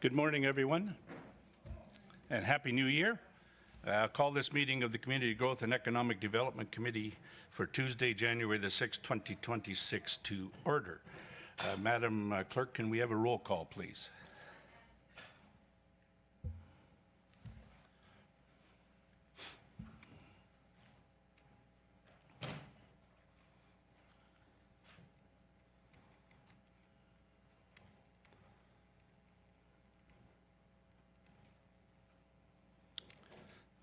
Good morning, everyone, and Happy New Year. I'll call this meeting of the Community Growth and Economic Development Committee for Tuesday, January the 6th, 2026 to order. Madam Clerk, can we have a roll call, please?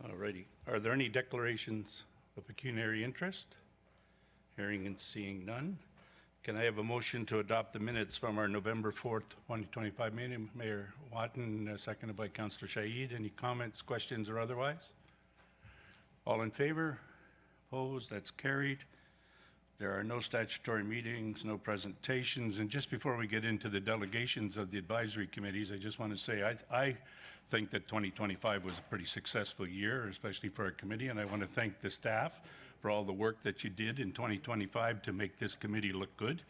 Alrighty. Are there any declarations of pecuniary interest? Hearing and seeing none. Can I have a motion to adopt the minutes from our November 4th, 2025 meeting? Mayor Watton, seconded by Councillor Shaid. Any comments, questions, or otherwise? All in favor? Opposed? That's carried. There are no statutory meetings, no presentations. And just before we get into the delegations of the advisory committees, I just want to say I think that 2025 was a pretty successful year, especially for our committee. And I want to thank the staff for all the work that you did in 2025 to make this committee look good,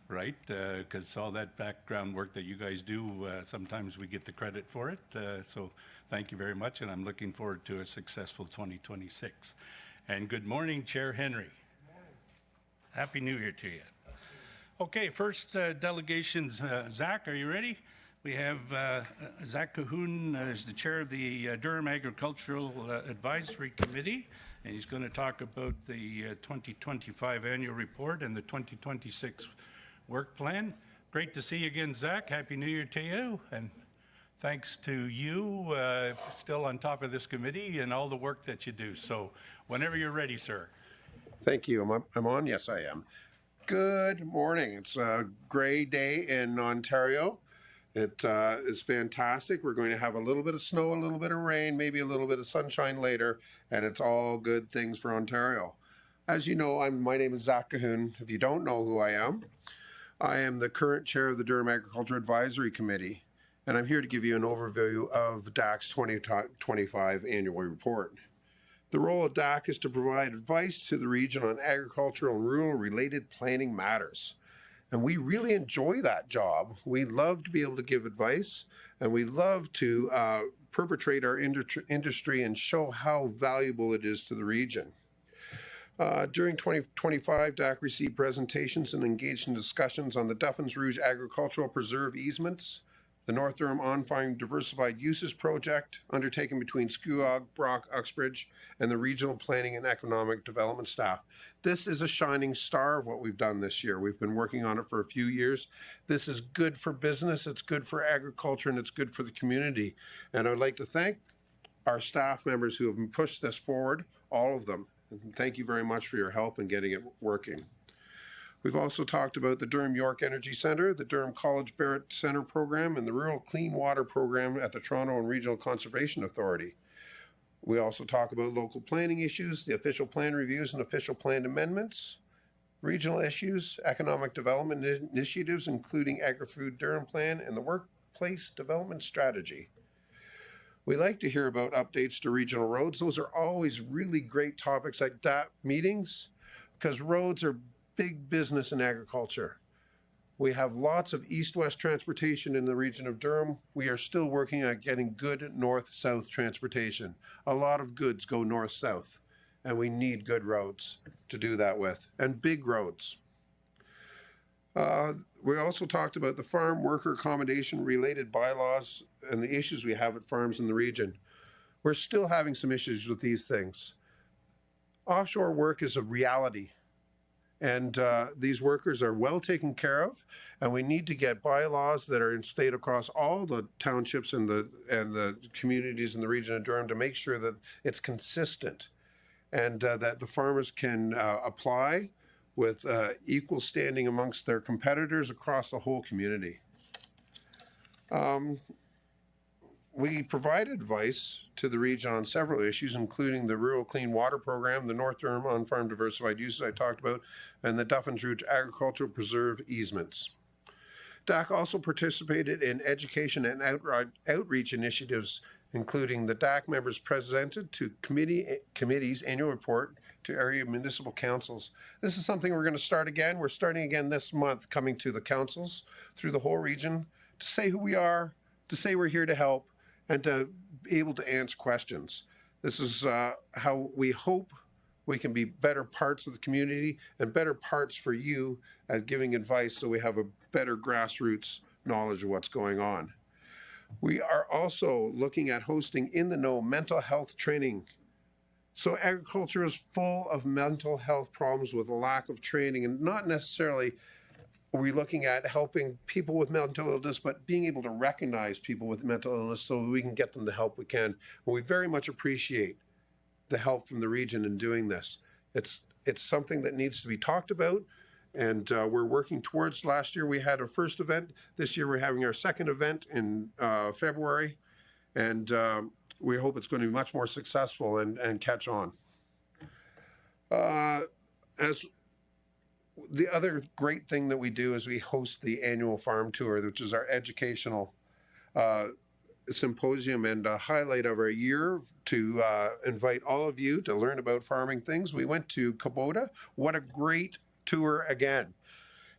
right? Because all that background work that you guys do, sometimes we get the credit for it. So thank you very much. And I'm looking forward to a successful 2026. And good morning, Chair Henry. Happy New Year to you. Okay, first delegations. Zach, are you ready? We have Zach Cahoon as the chair of the Durham Agricultural Advisory Committee, and he's going to talk about the 2025 annual report and the 2026 work plan. Great to see you again, Zach. Happy New Year to you, and thanks to you still on top of this committee and all the work that you do. So whenever you're ready, sir. Thank you. I'm on? Yes, I am. Good morning. It's a gray day in Ontario. It is fantastic. We're going to have a little bit of snow, a little bit of rain, maybe a little bit of sunshine later, and it's all good things for Ontario. As you know, my name is Zach Cahoon. If you don't know who I am the current chair of the Durham Agriculture Advisory Committee, and I'm here to give you an overview of DAC's 2025 annual report. The role of DAC is to provide advice to the region on agricultural and rural-related planning matters. And we really enjoy that job. We love to be able to give advice, and we love to perpetrate our industry and show how valuable it is to the region. During 2025, DAC received presentations and engaged in discussions on the Duffins Rouge Agricultural Preserve easements, the North Durham On-Farm Diversified Uses Project, undertaken between Scugog, Brock, Uxbridge, and the Regional Planning and Economic Development staff. This is a shining star of what we've done this year. We've been working on it for a few years. This is good for business, it's good for agriculture, and it's good for the community. And I'd like to thank our staff members who have pushed this forward, all of them. And thank you very much for your help in getting it working. We've also talked about the Durham York Energy Centre, the Durham College Barrett Centre program, and the Rural Clean Water program at the Toronto and Regional Conservation Authority. We also talk about local planning issues, the official plan reviews and official plan amendments, regional issues, economic development initiatives, including Agri-Food Durham Plan and the Workplace Development Strategy. We like to hear about updates to regional roads. Those are always really great topics at DAP meetings because roads are big business in agriculture. We have lots of east-west transportation in the region of Durham. We are still working on getting good north-south transportation. A lot of goods go north-south, and we need good roads to do that with, and big roads. We also talked about the farm worker accommodation related bylaws and the issues we have at farms in the region. We're still having some issues with these things. Offshore work is a reality. And these workers are well taken care of, and we need to get bylaws that are in state across all the townships and the communities in the region of Durham to make sure that it's consistent and that the farmers can apply with equal standing amongst their competitors across the whole community. We provide advice to the region on several issues, including the Rural Clean Water Program, the North Durham On-Farm Diversified Uses I talked about, and the Duffins Rouge Agricultural Preserve easements. DAC also participated in education and outreach initiatives, including the DAC members presented to committee's annual report to area municipal councils. This is something we're going to start again. We're starting again this month, coming to the councils through the whole region to say who we are, to say we're here to help and to be able to answer questions. This is how we hope we can be better parts of the community and better parts for you at giving advice so we have a better grassroots knowledge of what's going on. We are also looking at hosting in the know mental health training. So agriculture is full of mental health problems with a lack of training, and not necessarily are we looking at helping people with mental illness, but being able to recognize people with mental illness so we can get them the help we can. And we very much appreciate the help from the region in doing this. It's something that needs to be talked about, and we're working towards. Last year we had our first event. This year we're having our second event in February, and we hope it's going to be much more successful and catch on. As the other great thing that we do is we host the annual farm tour, which is our educational symposium and a highlight of our year to invite all of you to learn about farming things. We went to Kubota. What a great tour again.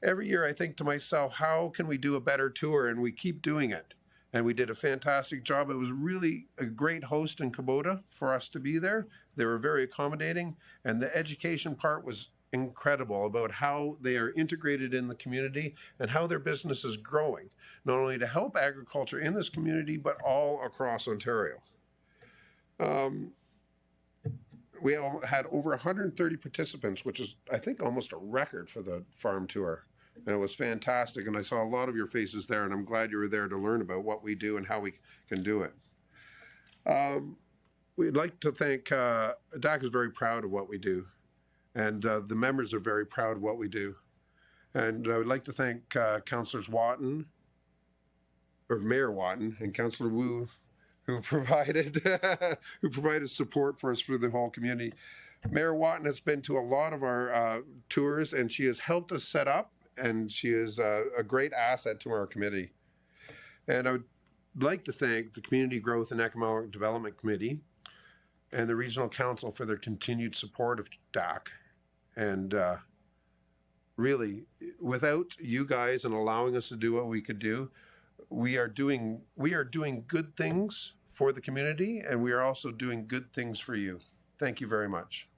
Every year I think to myself, how can we do a better tour? And we keep doing it. And we did a fantastic job. It was really a great host in Kubota for us to be there. They were very accommodating. And the education part was incredible about how they are integrated in the community and how their business is growing, not only to help agriculture in this community, but all across Ontario. We had over 130 participants, which is, I think, almost a record for the farm tour. And it was fantastic. And I saw a lot of your faces there, and I'm glad you were there to learn about what we do and how we can do it. We'd like to thank, DAC is very proud of what we do. And the members are very proud of what we do. And I would like to thank Councillors Watton, or Mayor Watton, and Councillor Wu, who provided support for us through the whole community. Mayor Watton has been to a lot of our tours, and she has helped us set up, and she is a great asset to our committee. And I would like to thank the Community Growth and Economic Development Committee and the Regional Council for their continued support of DAC. And really, without you guys and allowing us to do what we could do, we are doing good things for the community, and we are also doing good things for you. Thank you very much.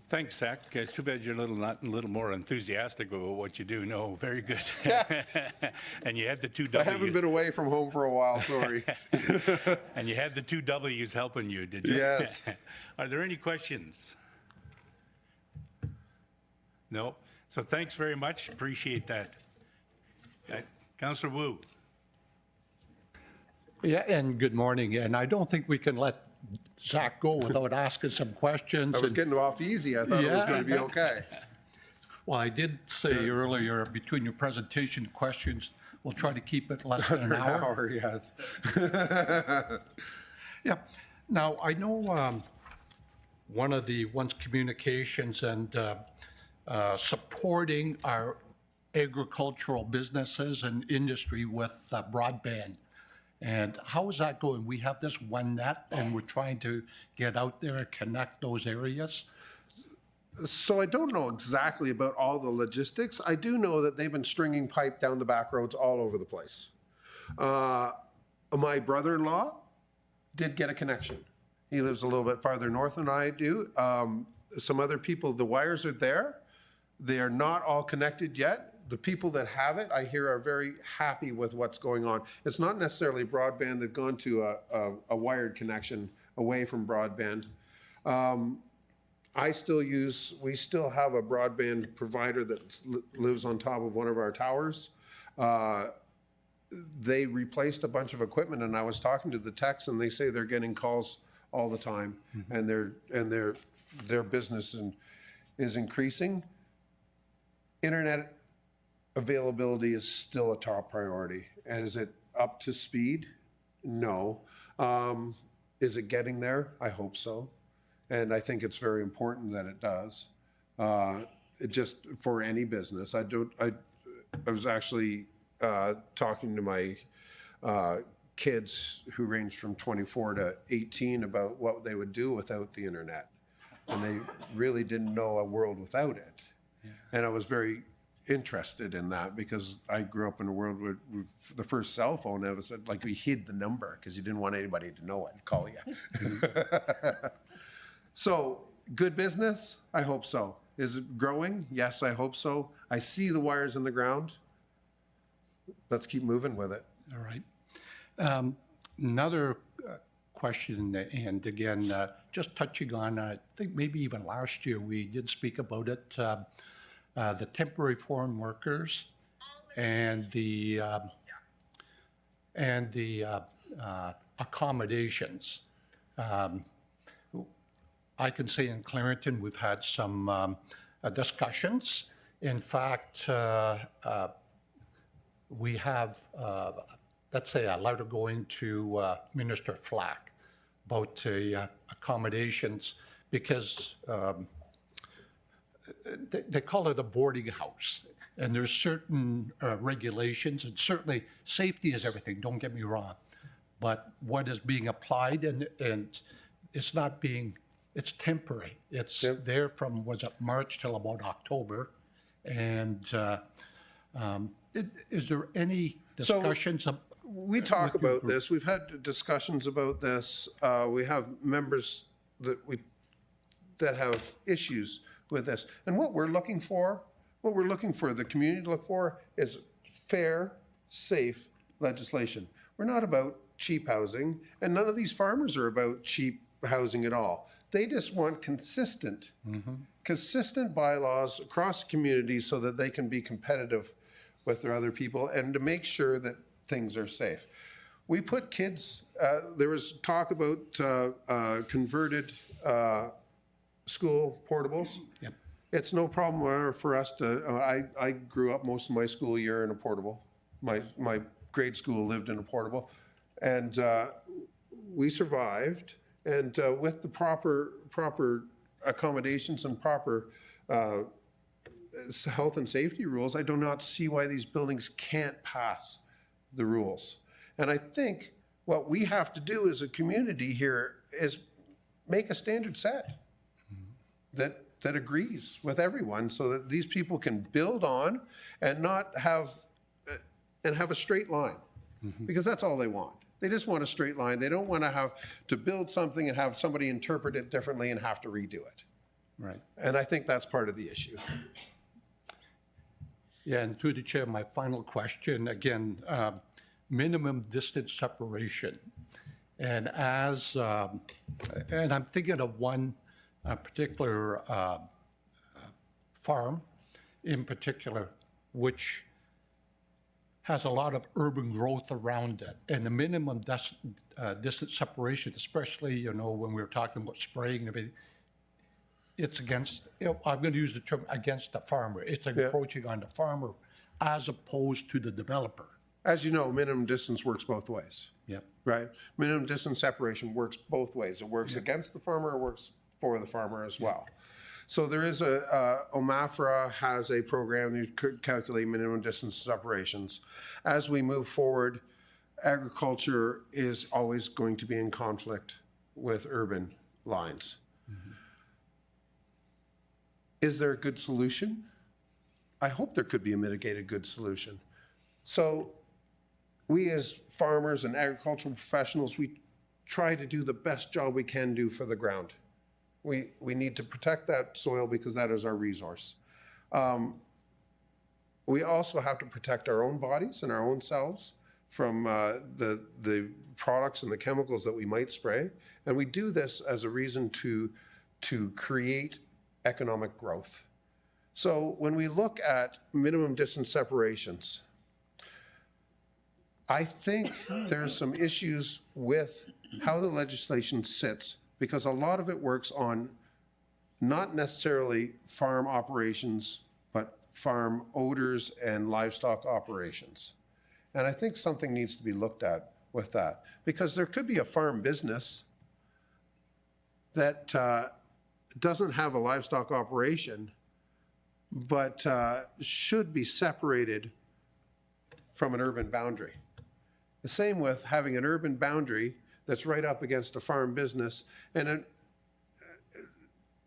Thanks, Zach. It's too bad you're not a little more enthusiastic about what you do. No, very good. And you had the two W's. I haven't been away from home for a while, sorry. And you had the two W's helping you, did you? Yes. Are there any questions? No. So thanks very much. Appreciate that. Councillor Wu. Yeah, and good morning. And I don't think we can let Zach go without asking some questions. I was getting off easy. I thought it was Yeah. going to be okay. Well, I did say earlier, between your presentation questions, we'll try to keep it less than an hour. Yes. Yeah. Now, I know one of the one's communications and supporting our agricultural businesses and industry with broadband. And how is that going? We have this one net and we're trying to get out there and connect those areas. So I don't know exactly about all the logistics. I do know that they've been stringing pipe down the back roads all over the place. My brother-in-law did get a connection. He lives a little bit farther north than I do. Some other people, the wires are there. They are not all connected yet. The people that have it, I hear, are very happy with what's going on. It's not necessarily broadband. They've gone to a wired connection away from broadband. We still have a broadband provider that lives on top of one of our towers. They replaced a bunch of equipment, and I was talking to the techs, and they say they're getting calls all the time, and their business is increasing. Internet availability is still a top priority. And is it up to speed? No. Is it getting there? I hope so. And I think it's very important that it does. It just for any business. I was actually talking to my kids who range from 24 to 18 about what they would do without the internet. And they really didn't know a world without it. Yeah. And I was very interested in that because I grew up in a world where the first cell phone, it was like we hid the number because you didn't want anybody to know it, call you. So, good business? I hope so. Is it growing? Yes, I hope so. I see the wires in the ground. Let's keep moving with it. All right. Another question, and again, just touching on, I think maybe even last year we did speak about it, the temporary foreign workers and the accommodations. I can say in Clarington, we've had some discussions. In fact, we have, let's say, a letter going to Minister Flack about accommodations because they call it a boarding house. And there's certain regulations, and certainly safety is everything, don't get me wrong. But what is being applied, and it's not being, it's temporary. It's there from, was it March till about October? And is there any discussions? We talk about this. We've had discussions about this. We have members that have issues with this. And what we're looking for, the community to look for, is fair, safe legislation. We're not about cheap housing, and none of these farmers are about cheap housing at all. They just want consistent bylaws across communities so that they can be competitive with their other people and to make sure that things are safe. We put kids, there was talk about converted school portables. Yep. It's no problem for us to, I grew up most of my school year in a portable. My grade school lived in a portable. And we survived. And with the proper accommodations and proper health and safety rules, I do not see why these buildings can't pass the rules. And I think what we have to do as a community here is make a standard set that agrees with everyone so that these people can build on and not have a straight line, because that's all they want. They just want a straight line. They don't want to have to build something and have somebody interpret it differently and have to redo it. Right. And I think that's part of the issue. Yeah, and through the chair, my final question, again, minimum distance separation. And as, and I'm thinking of one particular farm in particular, which has a lot of urban growth around it. And the minimum distance separation, especially, you know, when we were talking about spraying and everything, it's against, you know, I'm going to use the term against the farmer. It's encroaching on the farmer as opposed to the developer. As you know, minimum distance works both ways. Yep. Right? Minimum distance separation works both ways. It works against the farmer, it works for the farmer as well. So there is OMAFRA has a program to calculate minimum distance separations. As we move forward, agriculture is always going to be in conflict with urban lines. Is there a good solution? I hope there could be a mitigated good solution. So we as farmers and agricultural professionals, we try to do the best job we can do for the ground. We need to protect that soil because that is our resource. We also have to protect our own bodies and our own selves from the products and the chemicals that we might spray. And we do this as a reason to create economic growth. So when we look at minimum distance separations, I think there's some issues with how the legislation sits, because a lot of it works on not necessarily farm operations, but farm odors and livestock operations. And I think something needs to be looked at with that, because there could be a farm business that doesn't have a livestock operation, but should be separated from an urban boundary. The same with having an urban boundary that's right up against a farm business. And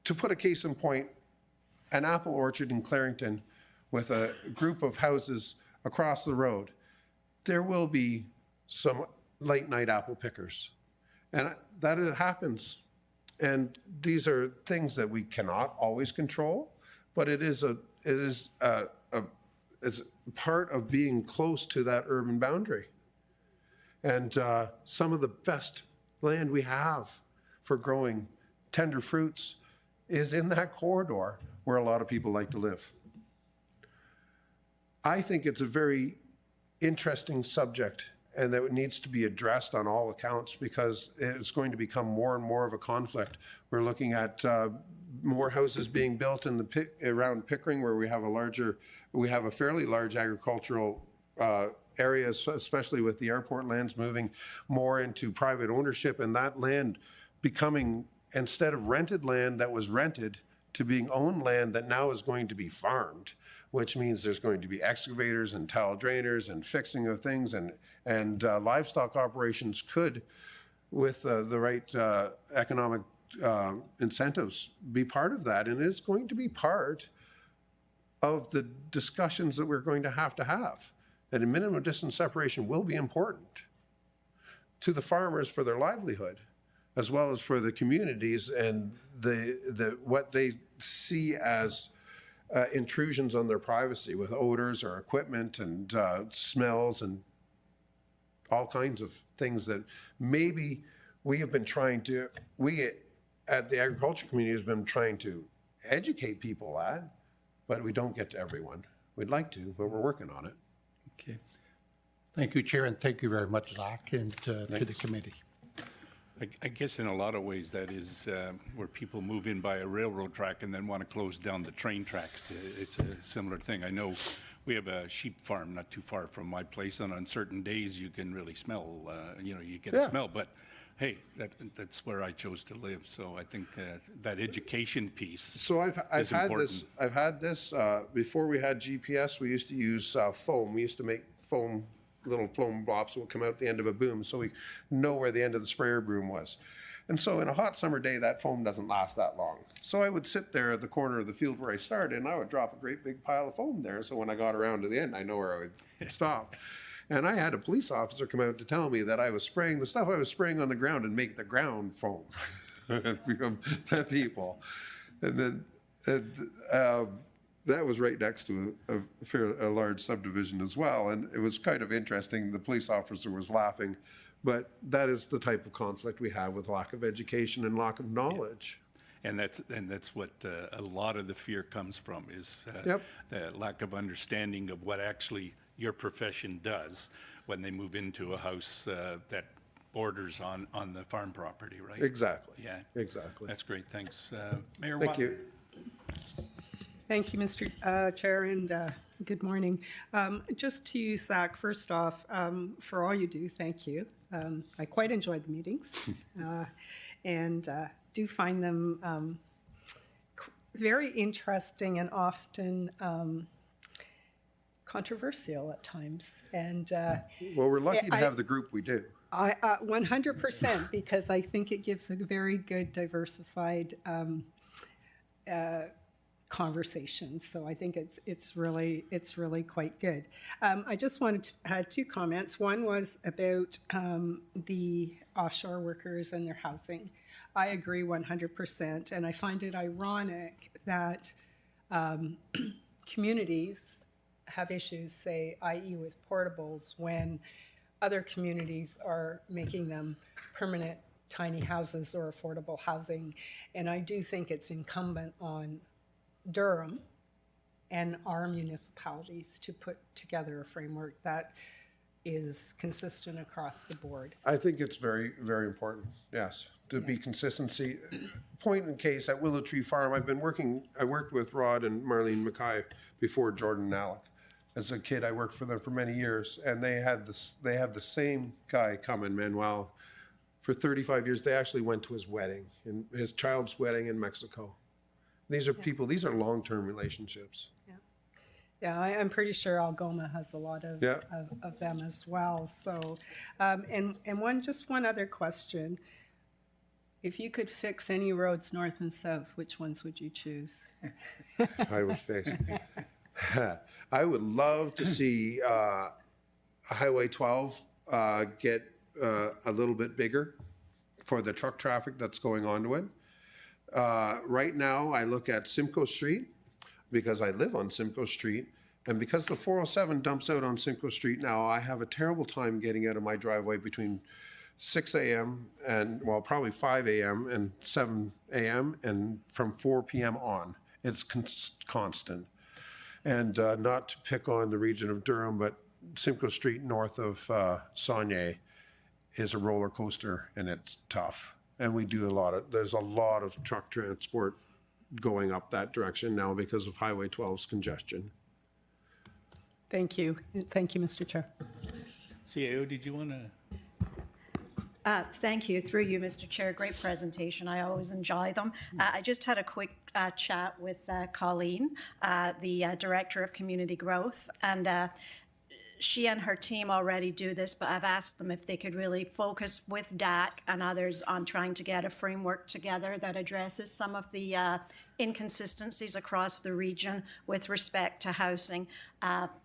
to put a case in point, an apple orchard in Clarington with a group of houses across the road, there will be some late night apple pickers. And that it happens. And these are things that we cannot always control, but it's part of being close to that urban boundary. And some of the best land we have for growing tender fruits is in that corridor where a lot of people like to live. I think it's a very interesting subject and that it needs to be addressed on all accounts because it's going to become more and more of a conflict. We're looking at more houses being built in around Pickering, where we have a fairly large agricultural areas, especially with the airport lands moving more into private ownership, and that land becoming, instead of rented land that was rented, to being owned land that now is going to be farmed, which means there's going to be excavators and tile drainers and fixing of things, and livestock operations could, with the right economic incentives, be part of that. And it's going to be part of the discussions that we're going to have. And a minimum distance separation will be important to the farmers for their livelihood, as well as for the communities and the what they see as intrusions on their privacy with odors or equipment and smells and all kinds of things that maybe we at the agriculture community has been trying to educate people at, but we don't get to everyone. We'd like to, but we're working on it. Okay. Thank you, Chair, and thank you very much, Zach, and to the committee. I guess in a lot of ways that is where people move in by a railroad track and then want to close down the train tracks. It's a similar thing. I know we have a sheep farm not too far from my place, and on certain days you can really smell, you get a smell. But hey, that's where I chose to live. So I think that education piece So I've is had important. this. I've had this before we had GPS. We used to use foam. We used to make little foam blobs that would come out at the end of a boom, so we know where the end of the sprayer boom was. And so in a hot summer day, that foam doesn't last that long. So I would sit there at the corner of the field where I started, and I would drop a great big pile of foam there. So when I got around to the end, I know where I would stop. And I had a police officer come out to tell me that I was spraying the stuff I was spraying on the ground and make the ground foam from people. And then that was right next to a large subdivision as well. And it was kind of interesting. The police officer was laughing. But that is the type of conflict we have with lack of education and lack of knowledge. And that's what a lot of the fear comes from is Yep. the lack of understanding of what actually your profession does when they move into a house that borders on the farm property, right? Exactly. Yeah. Exactly. That's great. Thanks. Mayor Thank Watt. you. Thank you, Mr. Chair, and good morning. Just to you, Zach, first off, for all you do, thank you. I quite enjoyed the meetings and do find them very interesting and often controversial at times. And Well, we're lucky to I- have the group we do. I 100%, because I think it gives a very good diversified conversation. So I think it's really quite good. I just wanted to add two comments. One was about the offshore workers and their housing. I agree 100%, and I find it ironic that communities have issues, say, i.e. with portables, when other communities are making them permanent tiny houses or affordable housing. And I do think it's incumbent on Durham and our municipalities to put together a framework that is consistent across the board. I think it's very, very important, yes, to be consistency. Point in case, at Willow Tree Farm, I worked with Rod and Marlene Mackay before Jordan and Alec. As a kid, I worked for them for many years, and they have the same guy come in, Manuel, for 35 years. They actually went to his wedding, his child's wedding in Mexico. These are people, these are long-term relationships. Yeah, I'm pretty sure Algoma has a lot of, Yeah. of them as well. So, and one other question. If you could fix any roads north and south, which ones would you choose? I would face. I would love to see Highway 12 get a little bit bigger for the truck traffic that's going onto it. Right now, I look at Simcoe Street because I live on Simcoe Street. And because the 407 dumps out on Simcoe Street now, I have a terrible time getting out of my driveway between 6 a.m. and, well, probably 5 a.m. and 7 a.m. and from 4 p.m. on. It's constant. And not to pick on the region of Durham, but Simcoe Street north of Saulnier is a roller coaster, and it's tough. And we do there's a lot of truck transport going up that direction now because of Highway 12's congestion. Thank you. Thank you, Mr. Chair. CAO, did you want to? Thank you. Through you, Mr. Chair. Great presentation. I always enjoy them. I just had a quick chat with Colleen, the Director of Community Growth, and she and her team already do this, but I've asked them if they could really focus with DAC and others on trying to get a framework together that addresses some of the inconsistencies across the region with respect to housing,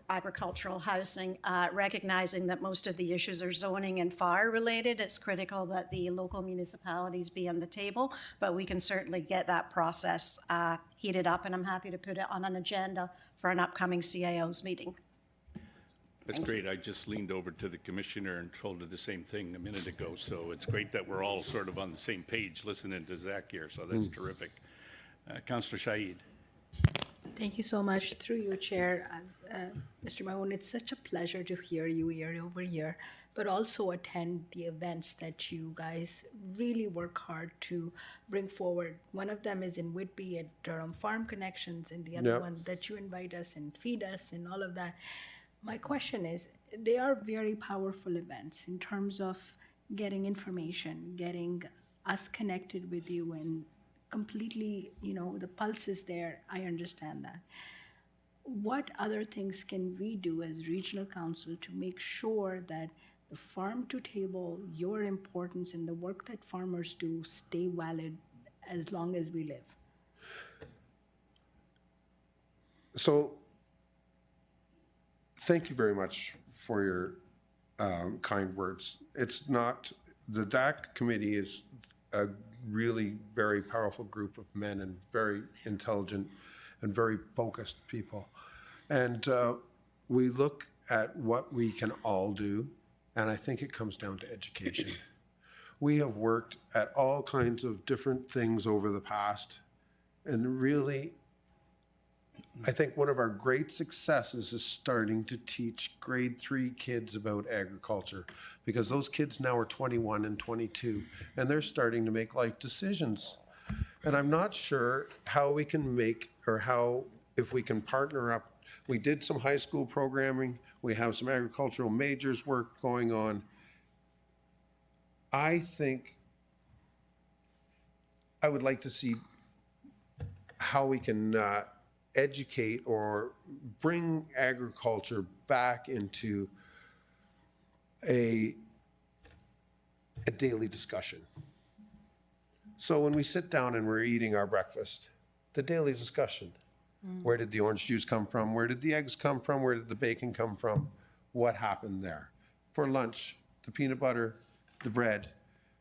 agricultural housing, recognizing that most of the issues are zoning and fire related. It's critical that the local municipalities be on the table, but we can certainly get that process heated up, and I'm happy to put it on an agenda for an upcoming CAO's meeting. That's great. I just leaned over to the commissioner and told her the same thing a minute ago. So it's great that we're all sort of on the same page listening to Zach here. So that's terrific. Councillor Shaid. Thank you so much. Through you, Chair. Mr. Mahon, it's such a pleasure to hear you year over year, but also attend the events that you guys really work hard to bring forward. One of them is in Whitby at Durham Farm Connections, and the other one that you invite us and feed us and all of that. My question is, they are very powerful events in terms of getting information, getting us connected with you, and completely, the pulse is there. I understand that. What other things can we do as regional council to make sure that the farm to table, your importance and the work that farmers do stay valid as long as we live? So, thank you very much for your kind words. It's not, the DAC committee is a really very powerful group of men and very intelligent and very focused people. And we look at what we can all do, and I think it comes down to education. We have worked at all kinds of different things over the past, and really, I think one of our great successes is starting to teach grade 3 kids about agriculture, because those kids now are 21 and 22, and they're starting to make life decisions. And I'm not sure how we can if we can partner up. We did some high school programming. We have some agricultural majors work going on. I think I would like to see how we can educate or bring agriculture back into a daily discussion. So when we sit down and we're eating our breakfast, the daily discussion. Where did the orange juice come from? Where did the eggs come from? Where did the bacon come from? What happened there? For lunch, the peanut butter, the bread.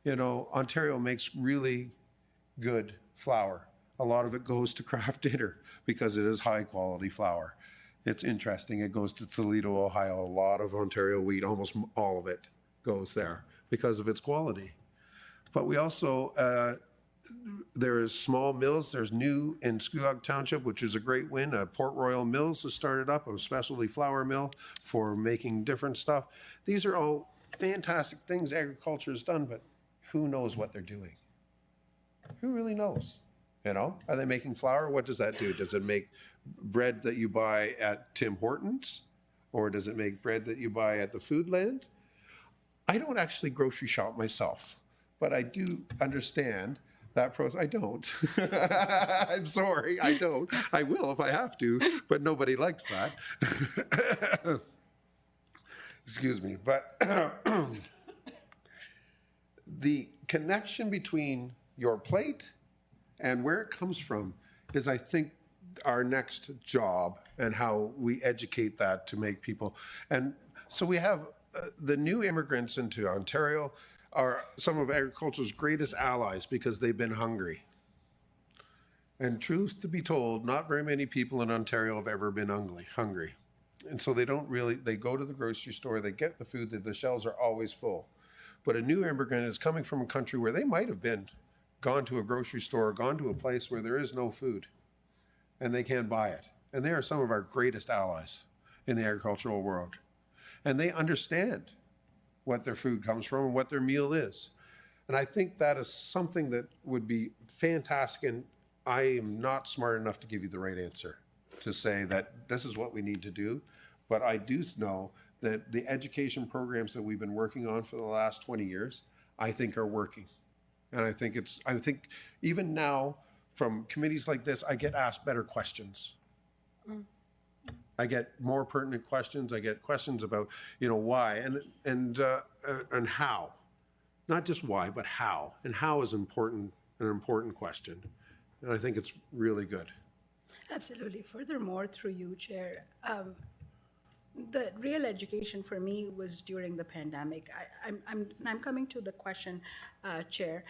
Ontario makes really good flour. A lot of it goes to Kraft Dinner because it is high quality flour. It's interesting. It goes to Toledo, Ohio. A lot of Ontario wheat, almost all of it goes there because of its quality. But we also, there is small mills. There's new in Squeog Township, which is a great win. Port Royal Mills has started up, a specialty flour mill for making different stuff. These are all fantastic things agriculture has done, but who knows what they're doing? Who really knows? Are they making flour? What does that do? Does it make bread that you buy at Tim Hortons? Or does it make bread that you buy at the Foodland? I don't actually grocery shop myself, but I do understand that process. I don't. I'm sorry, I don't. I will if I have to, but nobody likes that. Excuse me. But the connection between your plate and where it comes from is, I think, our next job and how we educate that to make people. And so we have the new immigrants into Ontario are some of agriculture's greatest allies because they've been hungry. And truth to be told, not very many people in Ontario have ever been hungry. And so they don't really, they go to the grocery store, they get the food, the shelves are always full. But a new immigrant is coming from a country where they might have gone to a grocery store, gone to a place where there is no food and they can't buy it. And they are some of our greatest allies in the agricultural world. And they understand what their food comes from and what their meal is. And I think that is something that would be fantastic. And I am not smart enough to give you the right answer to say that this is what we need to do. But I do know that the education programs that we've been working on for the last 20 years, I think are working. And I think even now from committees like this, I get asked better questions. I get more pertinent questions. I get questions about, why and how. Not just why, but how. And how is an important question. And I think it's really good. Absolutely. Furthermore, through you, Chair, the real education for me was during the pandemic. I'm coming to the question, Chair.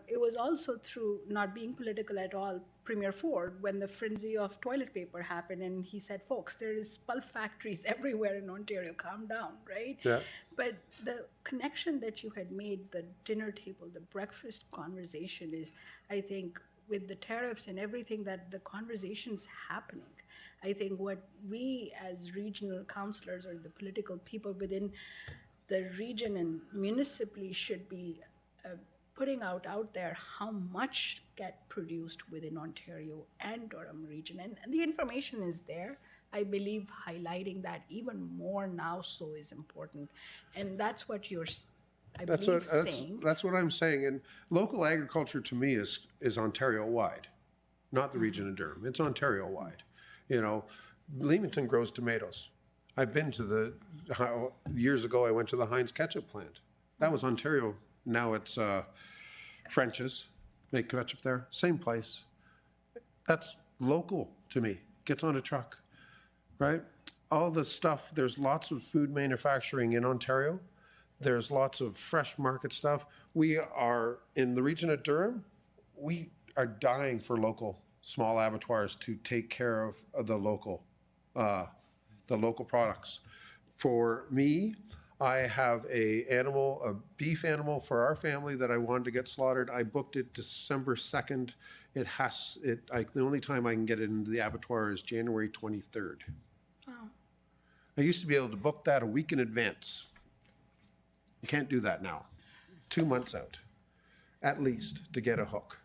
It was also through not being political at all, Premier Ford, when the frenzy of toilet paper happened, and he said, folks, there is pulp factories everywhere in Ontario, calm down, right? Yeah. But the connection that you had made, the dinner table, the breakfast conversation is, I think, with the tariffs and everything, that the conversation's happening. I think what we as regional councillors or the political people within the region and municipally should be putting out there how much get produced within Ontario and Durham region. And the information is there. I believe highlighting that even more now so is important. And that's what you're, saying. That's what I'm saying. And local agriculture to me is Ontario-wide, not the region of Durham. It's Ontario-wide. Leamington grows tomatoes. I've been to years ago I went to the Heinz ketchup plant. That was Ontario. Now it's French's, make ketchup there, same place. That's local to me. Gets on a truck, right? All the stuff, there's lots of food manufacturing in Ontario. There's lots of fresh market stuff. We are, in the region of Durham, we are dying for local small abattoirs to take care of the local products. For me, I have a beef animal for our family that I wanted to get slaughtered. I booked it December 2nd. The only time I can get it into the abattoir is January 23rd. Wow. I used to be able to book that a week in advance. You can't do that now. 2 months out, at least, to get a hook,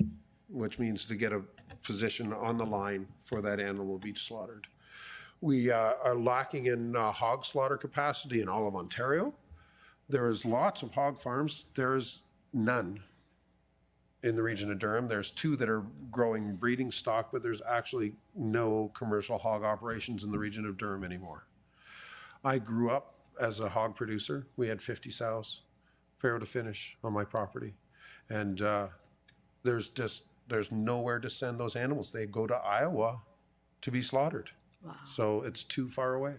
which means to get a position on the line for that animal to be slaughtered. We are lacking in hog slaughter capacity in all of Ontario. There is lots of hog farms. There is none in the region of Durham. There's 2 that are growing breeding stock, but there's actually no commercial hog operations in the region of Durham anymore. I grew up as a hog producer. We had 50 sows, farrow to finish, on my property. And there's nowhere to send those animals. They go to Iowa to be slaughtered. Wow. So it's too far away.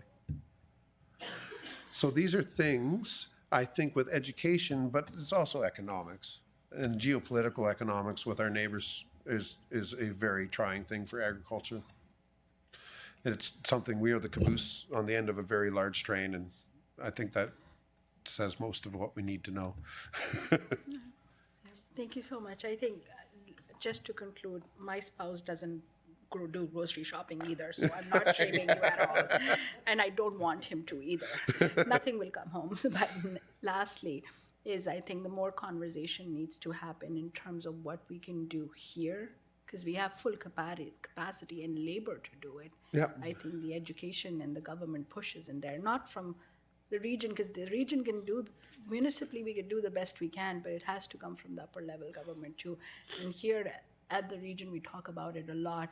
So these are things, I think, with education, but it's also economics. And geopolitical economics with our neighbors is a very trying thing for agriculture. And it's something, we are the caboose on the end of a very large train, and I think that says most of what we need to know. Thank you so much. I think, just to conclude, my spouse doesn't do grocery shopping either, so I'm not shaming you at all. And I don't want him to either. Nothing will come home. But lastly, is I think the more conversation needs to happen in terms of what we can do here, because we have full capacity and labor to do it. Yep. I think the education and the government pushes in there, not from the region, because the region can do, municipally we can do the best we can, but it has to come from the upper level government too. And here at the region, we talk about it a lot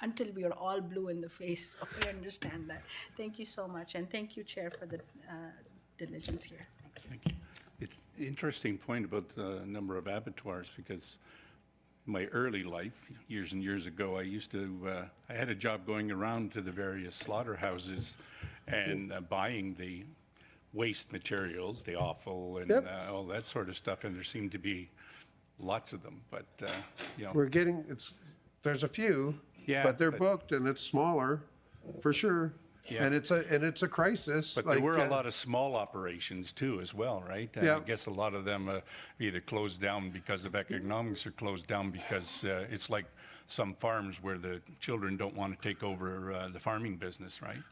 until we are all blue in the face. So I understand that. Thank you so much. And thank you, Chair, for the diligence here. Thanks. Thank you. It's an interesting point about the number of abattoirs, because my early life, years and years ago, I used to, I had a job going around to the various slaughterhouses and buying the waste materials, the offal and Yep. all that sort of stuff, and there seemed to be lots of them, but, you know, We're getting, there's a few, Yeah, but they're but- booked and it's smaller, for sure. Yeah. And it's a crisis. but there like, were a lot of small operations too as well, right? Yeah. I guess a lot of them either closed down because of economics or closed down because it's like some farms where the children don't want to take over the farming business, right?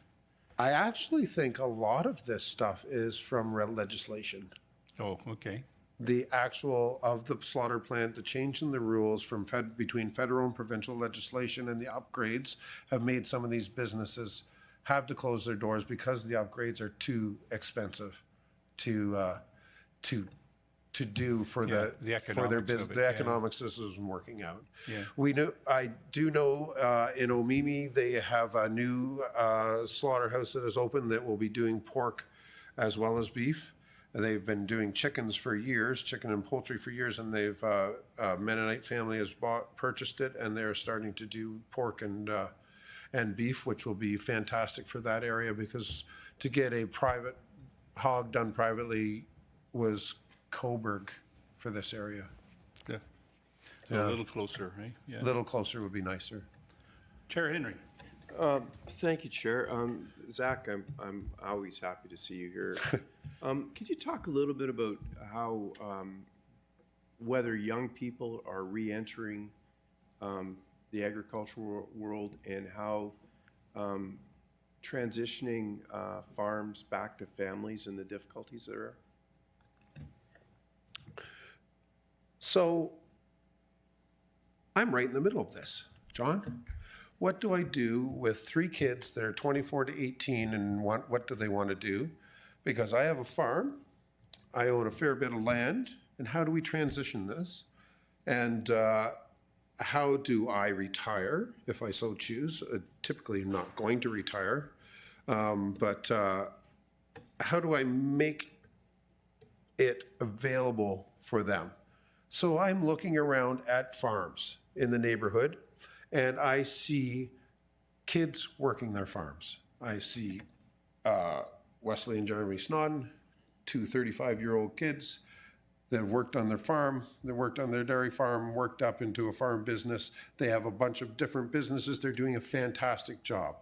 I actually think a lot of this stuff is from legislation. Oh, okay. The actual of the slaughter plant, the change in the rules from between federal and provincial legislation and the upgrades have made some of these businesses have to close their doors because the upgrades are too expensive to do for Yeah, for their the economics of business. it, The yeah. economics isn't working out. Yeah. We know. I do know in Omimi they have a new slaughterhouse that is open that will be doing pork as well as beef. They've been doing chickens for years, chicken and poultry for years, and they've a Mennonite family has purchased it, and they're starting to do pork and beef, which will be fantastic for that area because to get a private hog done privately was Coburg for this area. Yeah. So a little closer, right? Yeah. A little closer would be nicer. Chair Henry. Thank you, Chair. Zach, I'm always happy to see you here. Could you talk a little bit about how whether young people are re-entering the agricultural world and how transitioning farms back to families and the difficulties there are? So I'm right in the middle of this, John. What do I do with 3 kids that are 24 to 18 and what do they want to do? Because I have a farm, I own a fair bit of land, and how do we transition this? And how do I retire if I so choose? Typically, I'm not going to retire, but how do I make it available for them? So I'm looking around at farms in the neighborhood, and I see kids working their farms. I see Wesley and Jeremy Snodden, 2 35-year-old kids that have worked on their farm, they worked on their dairy farm, worked up into a farm business. They have a bunch of different businesses. They're doing a fantastic job.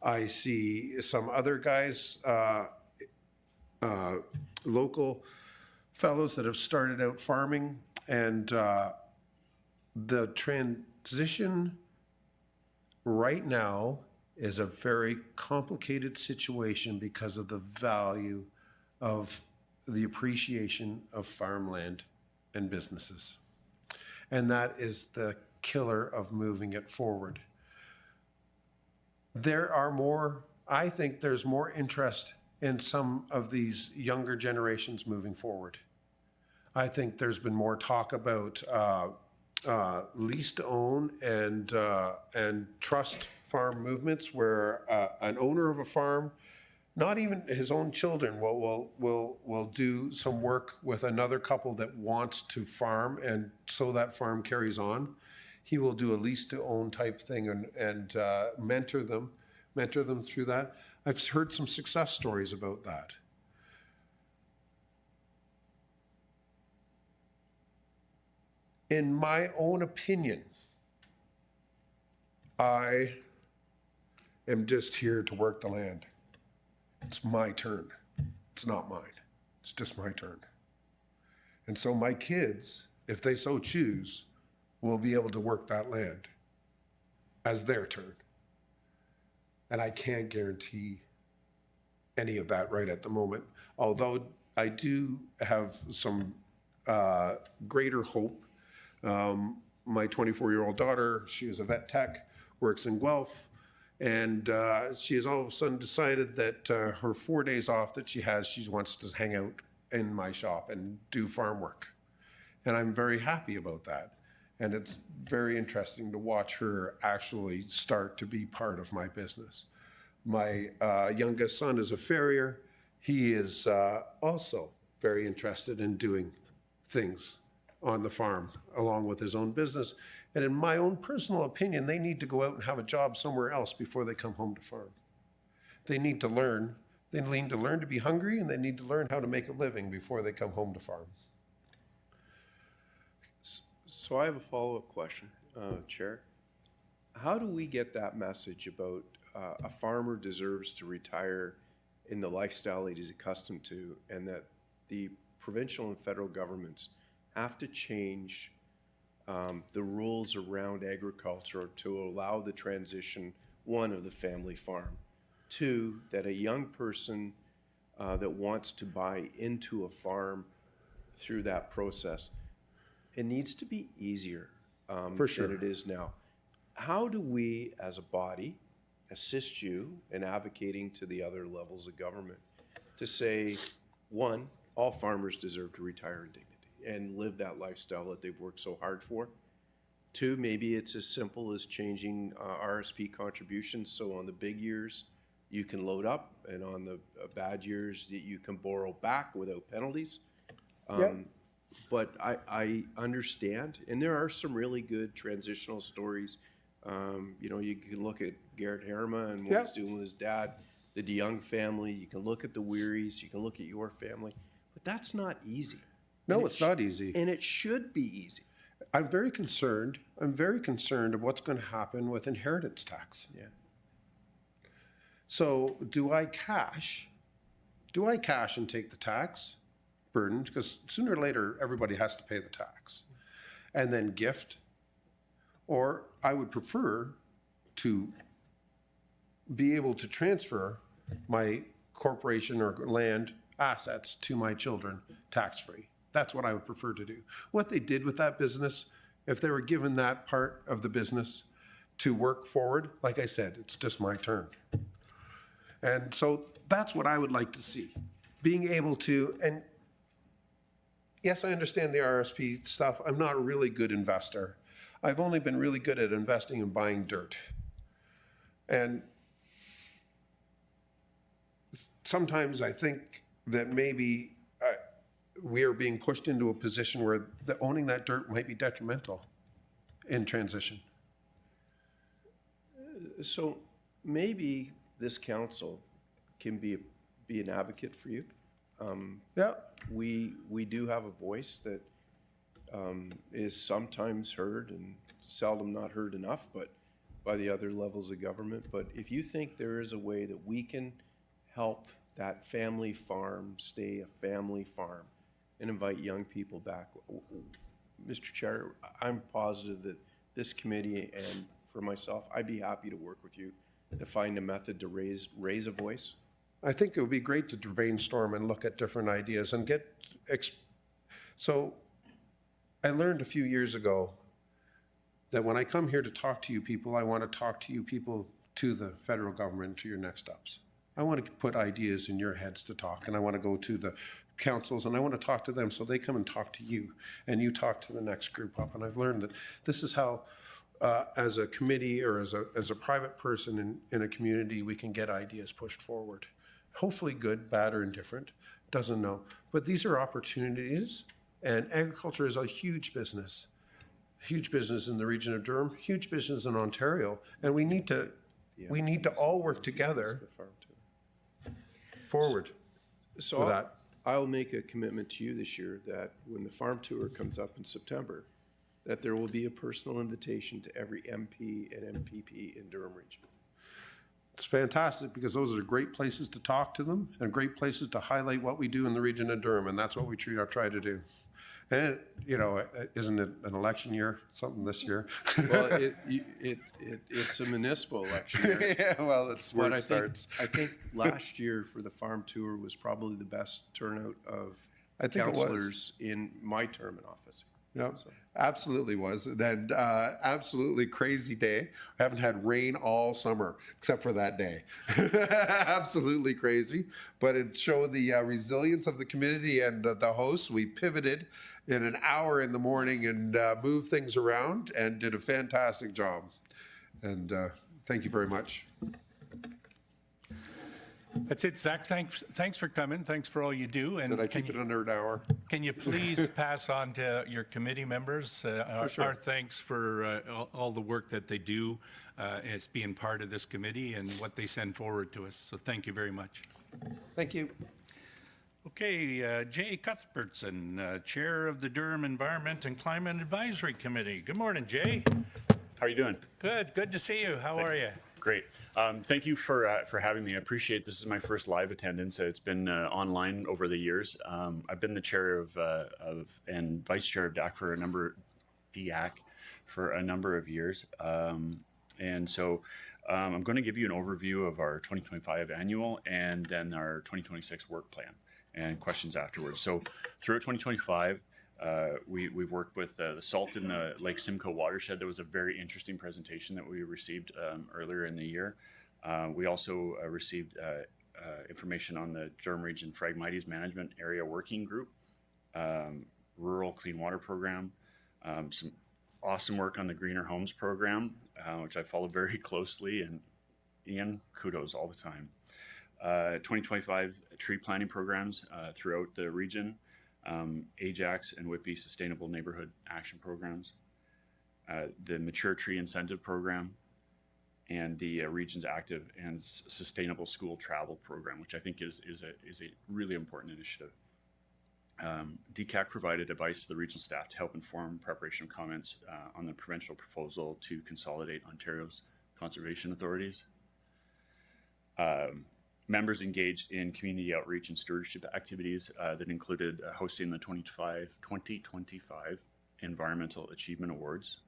I see some other guys, local fellows that have started out farming, and the transition right now is a very complicated situation because of the value of the appreciation of farmland and businesses. And that is the killer of moving it forward. I think there's more interest in some of these younger generations moving forward. I think there's been more talk about lease to own and trust farm movements where an owner of a farm, not even his own children, will do some work with another couple that wants to farm, and so that farm carries on. He will do a lease to own type thing and mentor them through that. I've heard some success stories about that. In my own opinion, I am just here to work the land. It's my turn. It's not mine. It's just my turn. And so my kids, if they so choose, will be able to work that land as their turn. And I can't guarantee any of that right at the moment, although I do have some greater hope. My 24-year-old daughter, she is a vet tech, works in Guelph, and she has all of a sudden decided that her 4 days off that she has, she wants to hang out in my shop and do farm work. And I'm very happy about that. And it's very interesting to watch her actually start to be part of my business. My youngest son is a farrier. He is also very interested in doing things on the farm along with his own business. And in my own personal opinion, they need to go out and have a job somewhere else before they come home to farm. They need to learn. They need to learn to be hungry, and they need to learn how to make a living before they come home to farm. So I have a follow-up question, Chair. How do we get that message about a farmer deserves to retire in the lifestyle that he's accustomed to, and that the provincial and federal governments have to change the rules around agriculture to allow the transition, one, of the family farm, two, that a young person that wants to buy into a farm through that process, it needs to be easier For sure. than it is now. How do we, as a body, assist you in advocating to the other levels of government to say, one, all farmers deserve to retire in dignity and live that lifestyle that they've worked so hard for? Two, maybe it's as simple as changing RSP contributions, so on the big years, you can load up, and on the bad years, that you can borrow back without penalties. But I understand, and there are some really good transitional stories. You know, you can look at Garrett Harriman and what he's doing with his dad, the DeYoung family. You can look at the Wearies. You can look at your family. But that's not easy. No, it's not easy. And it should be easy. I'm very concerned. I'm very concerned of what's going to happen with inheritance tax. Yeah. So do I cash? Do I cash and take the tax burden? Because sooner or later, everybody has to pay the tax. And then gift? Or I would prefer to be able to transfer my corporation or land assets to my children tax-free. That's what I would prefer to do. What they did with that business, if they were given that part of the business to work forward, like I said, it's just my turn. And so that's what I would like to see. Being able to, and yes, I understand the RSP stuff. I'm not a really good investor. I've only been really good at investing and buying dirt. And sometimes I think that maybe we are being pushed into a position where owning that dirt might be detrimental in transition. So maybe this council can be an advocate for you. Yeah. We do have a voice that is sometimes heard and seldom not heard enough, but by the other levels of government. But if you think there is a way that we can help that family farm stay a family farm and invite young people back, Mr. Chair, I'm positive that this committee and for myself, I'd be happy to work with you to find a method to raise a voice. I think it would be great to brainstorm and look at different ideas and get. So I learned a few years ago that when I come here to talk to you people, I want to talk to you people to the federal government, to your next steps. I want to put ideas in your heads to talk, and I want to go to the councils and I want to talk to them so they come and talk to you and you talk to the next group up. And I've learned that this is how, as a committee or as a private person in a community, we can get ideas pushed forward. Hopefully good, bad, or indifferent, doesn't know. But these are opportunities, and agriculture is a huge business in the region of Durham, huge business in Ontario, and we need to all work together forward So for that. I'll make a commitment to you this year that when the farm tour comes up in September, that there will be a personal invitation to every MP and MPP in Durham Region. It's fantastic because those are great places to talk to them and great places to highlight what we do in the region of Durham, and that's what we try to do. And isn't it an election year? Something this year? Well, it's a municipal election year. Yeah, well, that's where But it starts. I think last year for the farm tour was probably the best turnout of I think it was. councillors in my term in office. Yeah, absolutely was. And absolutely crazy day. We haven't had rain all summer except for that day. Absolutely crazy. But it showed the resilience of the community and the hosts. We pivoted in an hour in the morning and moved things around and did a fantastic job. And thank you very much. That's it, Zach. Thanks for coming. Thanks for all you do. And Did I keep it under an hour? can you please pass on to your committee members our thanks for all the work that they do as being part of this committee and what they send forward to us. So thank you very much. Thank you. Okay, Jay Cuthbertson, Chair of the Durham Environment and Climate Advisory Committee. Good morning, Jay. How are you doing? Good to see you. How are you? Great. Thank you for having me. I appreciate this is my first live attendance. It's been online over the years. I've been the chair of and vice chair of DAC for a number of years. And so I'm going to give you an overview of our 2025 annual and then our 2026 work plan and questions afterwards. So throughout 2025, we've worked with the salt in the Lake Simcoe watershed. There was a very interesting presentation that we received earlier in the year. We also received information on the Durham Region Phragmites Management Area Working Group, Rural Clean Water Program, some awesome work on the Greener Homes Program, which I follow very closely, and Ian, kudos all the time. 2025 tree planting programs throughout the region, AJAX and Whitby Sustainable Neighborhood Action Programs, the Mature Tree Incentive Program, and the region's active and sustainable school travel program, which I think is a really important initiative. DCAC provided advice to the regional staff to help inform preparation of comments on the provincial proposal to consolidate Ontario's conservation authorities. Members engaged in community outreach and stewardship activities that included hosting the 2025 Environmental Achievement Awards.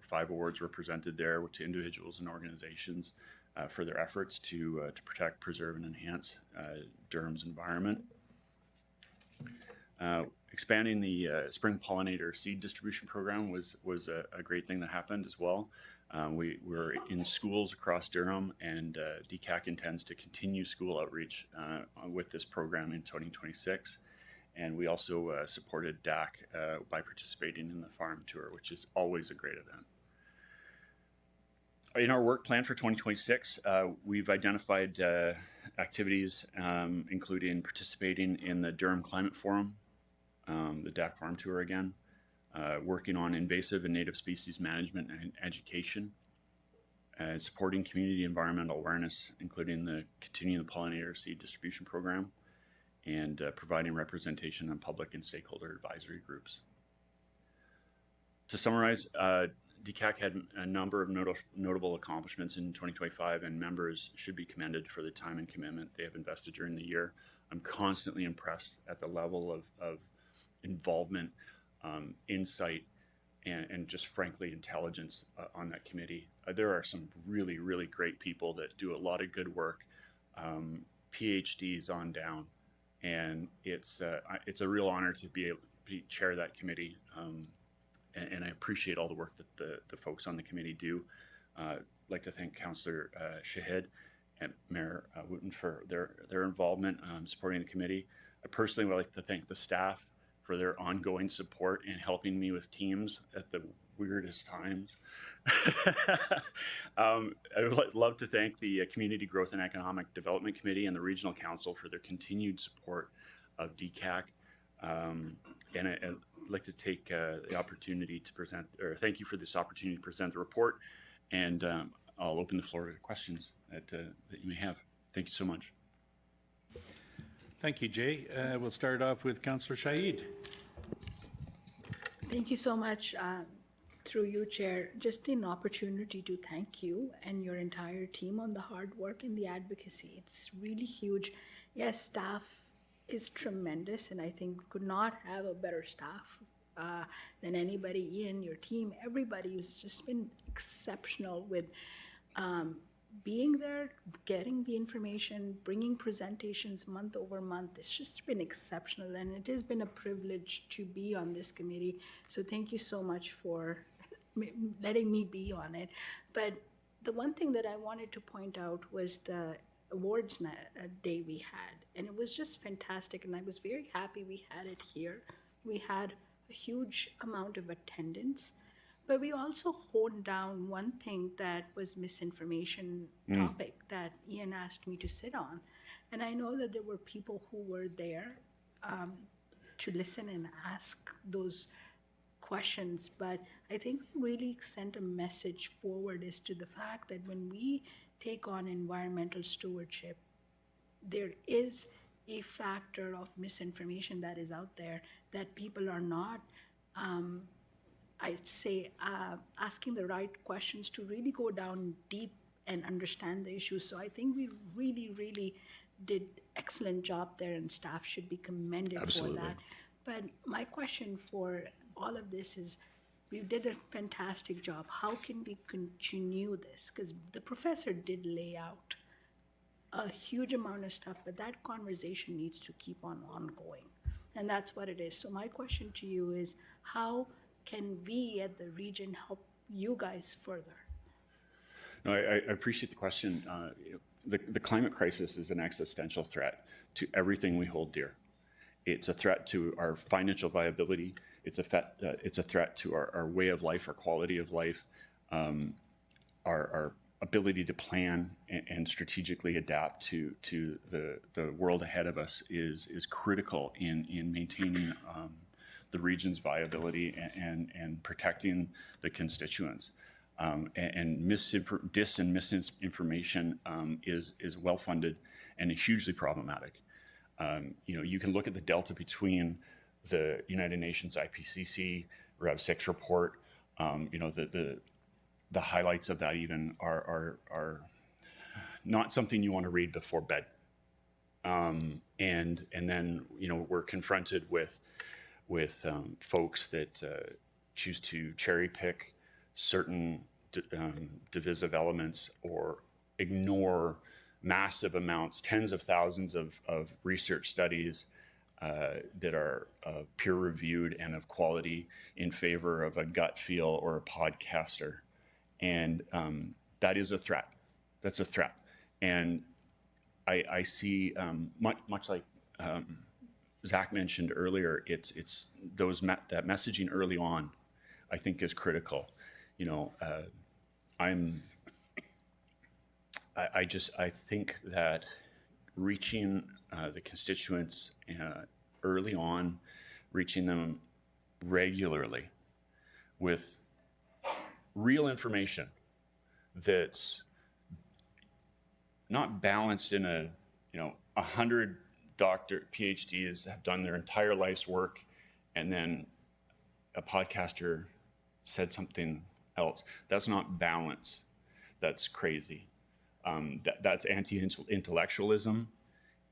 5 awards were presented there to individuals and organizations for their efforts to protect, preserve, and enhance Durham's environment. Expanding the spring pollinator seed distribution program was a great thing that happened as well. We were in schools across Durham, and DCAC intends to continue school outreach with this program in 2026. And we also supported DAC by participating in the farm tour, which is always a great event. In our work plan for 2026, we've identified activities including participating in the Durham Climate Forum, the DAC farm tour again, working on invasive and native species management and education, supporting community environmental awareness, including the continuing the pollinator seed distribution program, and providing representation on public and stakeholder advisory groups. To summarize, DCAC had a number of notable accomplishments in 2025, and members should be commended for the time and commitment they have invested during the year. I'm constantly impressed at the level of involvement, insight, and just frankly intelligence on that committee. There are some really, really great people that do a lot of good work, PhDs on down, and it's a real honor to be able to chair that committee, and I appreciate all the work that the folks on the committee do. I'd like to thank Councillor Shahid and Mayor Wooten for their involvement supporting the committee. I personally would like to thank the staff for their ongoing support in helping me with teams at the weirdest times. I would love to thank the Community Growth and Economic Development Committee and the Regional Council for their continued support of DCAC. And I'd like to take the opportunity to present, or thank you for this opportunity to present the report. And I'll open the floor to questions that you may have. Thank you so much. Thank you, Jay. We'll start off with Councillor Shahid. Thank you so much. Through you, Chair, just an opportunity to thank you and your entire team on the hard work and the advocacy. It's really huge. Yes, staff is tremendous, and I think we could not have a better staff than anybody. Ian, your team, everybody has just been exceptional with being there, getting the information, bringing presentations month over month. It's just been exceptional, and it has been a privilege to be on this committee. So thank you so much for letting me be on it. But the one thing that I wanted to point out was the awards day we had, and it was just fantastic, and I was very happy we had it here. We had a huge amount of attendance. But we also honed down one thing that was misinformation topic that Ian asked me to sit on. And I know that there were people who were there to listen and ask those questions, but I think we really sent a message forward as to the fact that when we take on environmental stewardship, there is a factor of misinformation that is out there that people are not, I'd say, asking the right questions to really go down deep and understand the issues. So I think we really, really did excellent job there, and staff should be commended Absolutely. for that. But my question for all of this is, we did a fantastic job. How can we continue this? Because the professor did lay out a huge amount of stuff, but that conversation needs to keep on ongoing. And that's what it is. So my question to you is, how can we at the region help you guys further? No, I appreciate the question. The climate crisis is an existential threat to everything we hold dear. It's a threat to our financial viability. It's a threat to our way of life, our quality of life, our ability to plan and strategically adapt to the world ahead of us is critical in maintaining the region's viability and protecting the constituents. And dis and misinformation is well funded and hugely problematic. You can look at the delta between the United Nations IPCC Rev 6 report. The highlights of that even are not something you want to read before bed. And then we're confronted with folks that choose to cherry pick certain divisive elements or ignore massive amounts, tens of thousands of research studies that are peer reviewed and of quality in favor of a gut feel or a podcaster. And that is a threat. That's a threat. And I see, much like Zach mentioned earlier, it's that messaging early on, I think, is critical. I think that reaching the constituents early on, reaching them regularly with real information that's not balanced in 100 PhDs have done their entire life's work, and then a podcaster said something else. That's not balance. That's crazy. That's anti-intellectualism,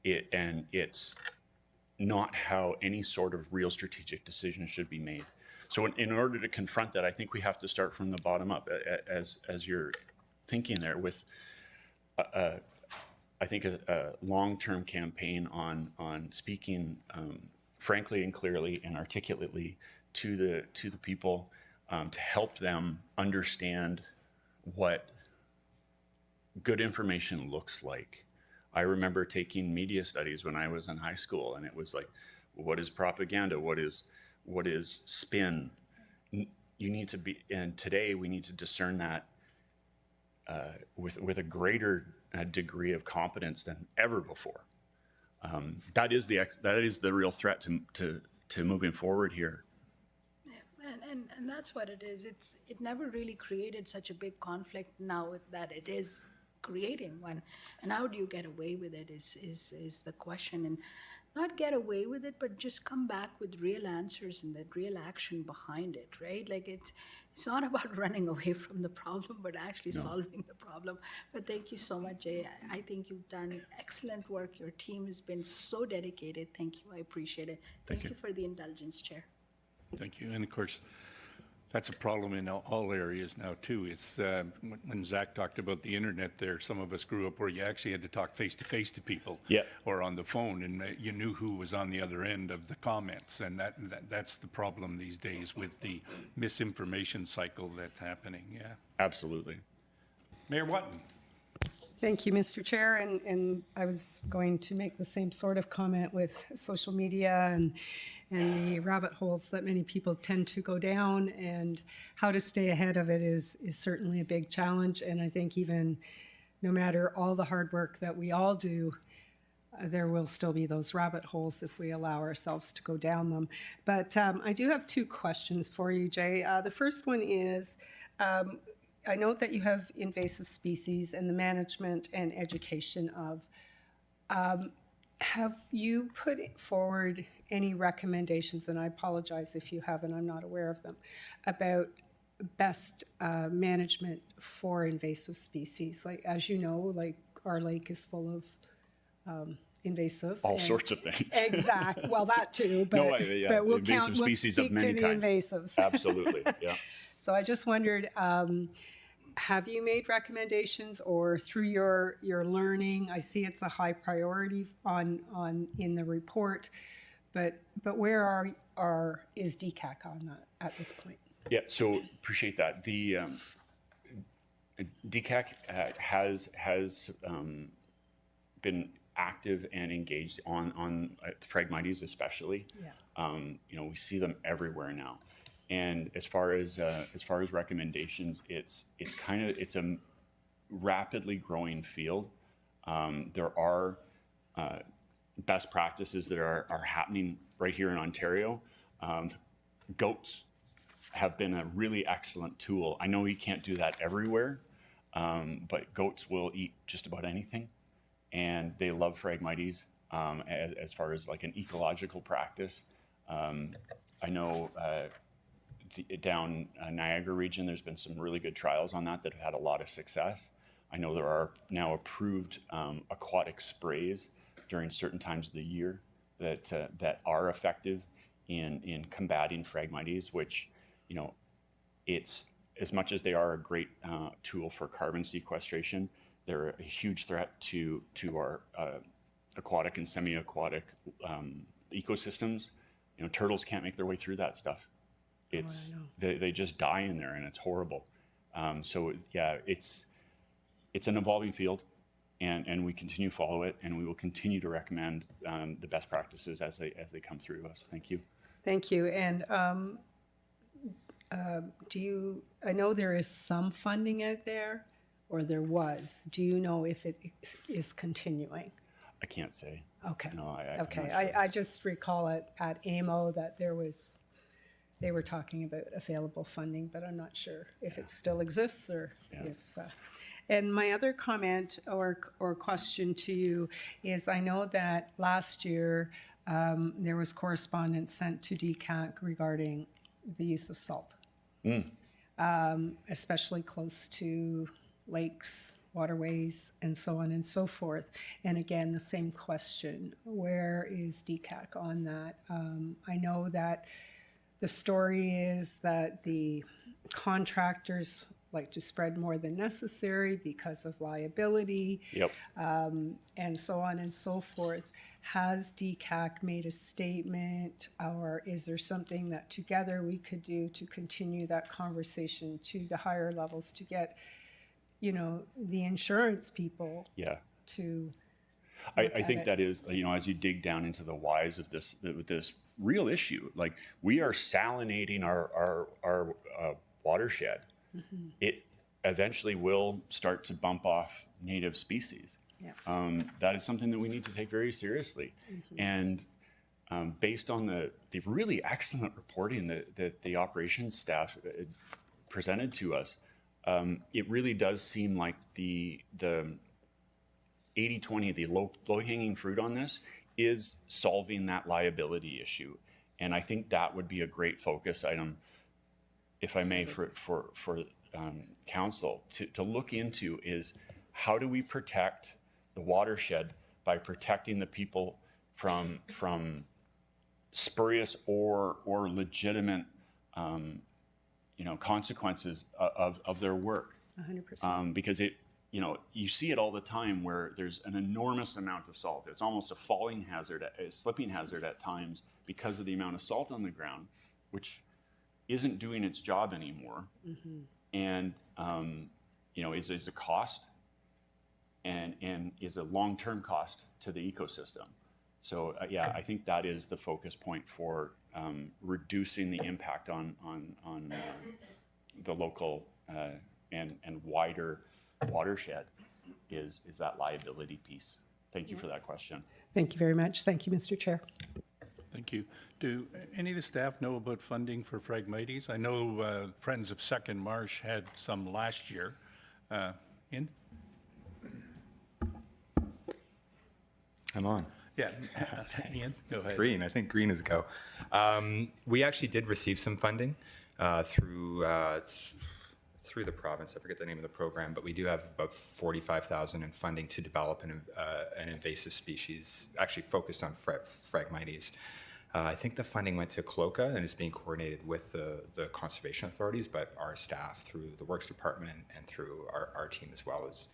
and it's not how any sort of real strategic decision should be made. So in order to confront that, I think we have to start from the bottom up, as you're thinking there, with I think a long-term campaign on speaking frankly and clearly and articulately to the people, to help them understand what good information looks like. I remember taking media studies when I was in high school, and it was like, what is propaganda? What is spin? You need to be, and today we need to discern that with a greater degree of competence than ever before. That is the real threat to moving forward here. And that's what it is. It never really created such a big conflict. Now that it is creating one, and how do you get away with it is the question. And not get away with it, but just come back with real answers and that real action behind it, right? Like it's not about running away from the problem, but actually solving the problem. But thank you so much, Jay. I think you've done excellent work. Your team has been so dedicated. Thank you. I appreciate it. Thank you for the indulgence, Chair. Thank you. And of course, that's a problem in all areas now too. It's when Zach talked about the internet there, some of us grew up where you actually had to talk face to face to people or on the phone, and you knew who was on the other end of the comments. And that's the problem these days with the misinformation cycle that's happening. Yeah. Absolutely. Mayor Watton. Thank you, Mr. Chair, and I was going to make the same sort of comment with social media and the rabbit holes that many people tend to go down, and how to stay ahead of it is certainly a big challenge. And I think even no matter all the hard work that we all do, there will still be those rabbit holes if we allow ourselves to go down them. But I do have two questions for you, Jay. The first one is, I note that you have invasive species and the management and education of. Have you put forward any recommendations, and I apologize if you haven't, I'm not aware of them, about best management for invasive species? Like, as you know, like our lake is full of invasive. All sorts of things. Exact. Well, that too, but, yeah, but we'll invasive species of speak many to kinds. the invasives. Absolutely, yeah. So I just wondered, have you made recommendations, or through your learning? I see it's a high priority on in the report, but where is DCAC on that at this point? Yeah, so appreciate that. The DCAC has been active and engaged on the Phragmites especially. Yeah. We see them everywhere now. And as far as recommendations, it's a rapidly growing field. There are best practices that are happening right here in Ontario. Goats have been a really excellent tool. I know we can't do that everywhere, but goats will eat just about anything, and they love Phragmites as far as like an ecological practice. I know down Niagara region, there's been some really good trials on that have had a lot of success. I know there are now approved aquatic sprays during certain times of the year that are effective in combating Phragmites, which, it's, as much as they are a great tool for carbon sequestration, they're a huge threat to our aquatic and semi-aquatic ecosystems. Turtles can't make their way through that stuff. They just die in there, and it's horrible. So yeah, it's an evolving field, and we continue to follow it, and we will continue to recommend the best practices as they come through to us. Thank you. Thank you. And I know there is some funding out there, or there was. Do you know if it is continuing? I can't say. Okay. No, I'm Okay. not sure. I just recall it at AMO that they were talking about available funding, but I'm not sure if it still exists or if. And my other comment or question to you is, I know that last year there was correspondence sent to DCAC regarding the use of salt, especially close to lakes, waterways, and so on and so forth. And again, the same question: where is DCAC on that? I know that the story is that the contractors like to spread more than necessary because of liability, Yep. and so on and so forth. Has DCAC made a statement, or is there something that together we could do to continue that conversation to the higher levels to get, the insurance people Yeah. to I think that is, as you dig down into the whys of this, with this real issue, like we are salinating our watershed. Mm-hmm. It eventually will start to bump off native species. Yeah. That is something that we need to take very seriously. Mm-hmm. And based on the really excellent reporting that the operations staff presented to us, it really does seem like the 80-20, the low-hanging fruit on this is solving that liability issue. And I think that would be a great focus item, if I may, for council to look into, is how do we protect the watershed by protecting the people from spurious or legitimate consequences of their work. 100%. Because you see it all the time where there's an enormous amount of salt. It's almost a falling hazard, a slipping hazard at times because of the amount of salt on the ground, which isn't doing its job anymore. Mm-hmm. And, is a cost. and is a long-term cost to the ecosystem. So yeah, I think that is the focus point for reducing the impact on the local and wider watershed is that liability piece. Thank you for that question. Thank you very much. Thank you, Mr. Chair. Thank you. Do any of the staff know about funding for Phragmites? I know Friends of Second Marsh had some last year. Ian? I'm on. Yeah, Ian, go ahead. Green. I think green is go. We actually did receive some funding through the province. I forget the name of the program, but we do have about $45,000 in funding to develop an invasive species, actually focused on Phragmites. I think the funding went to CLOCA and is being coordinated with the conservation authorities, but our staff through the Works Department and through our team as well is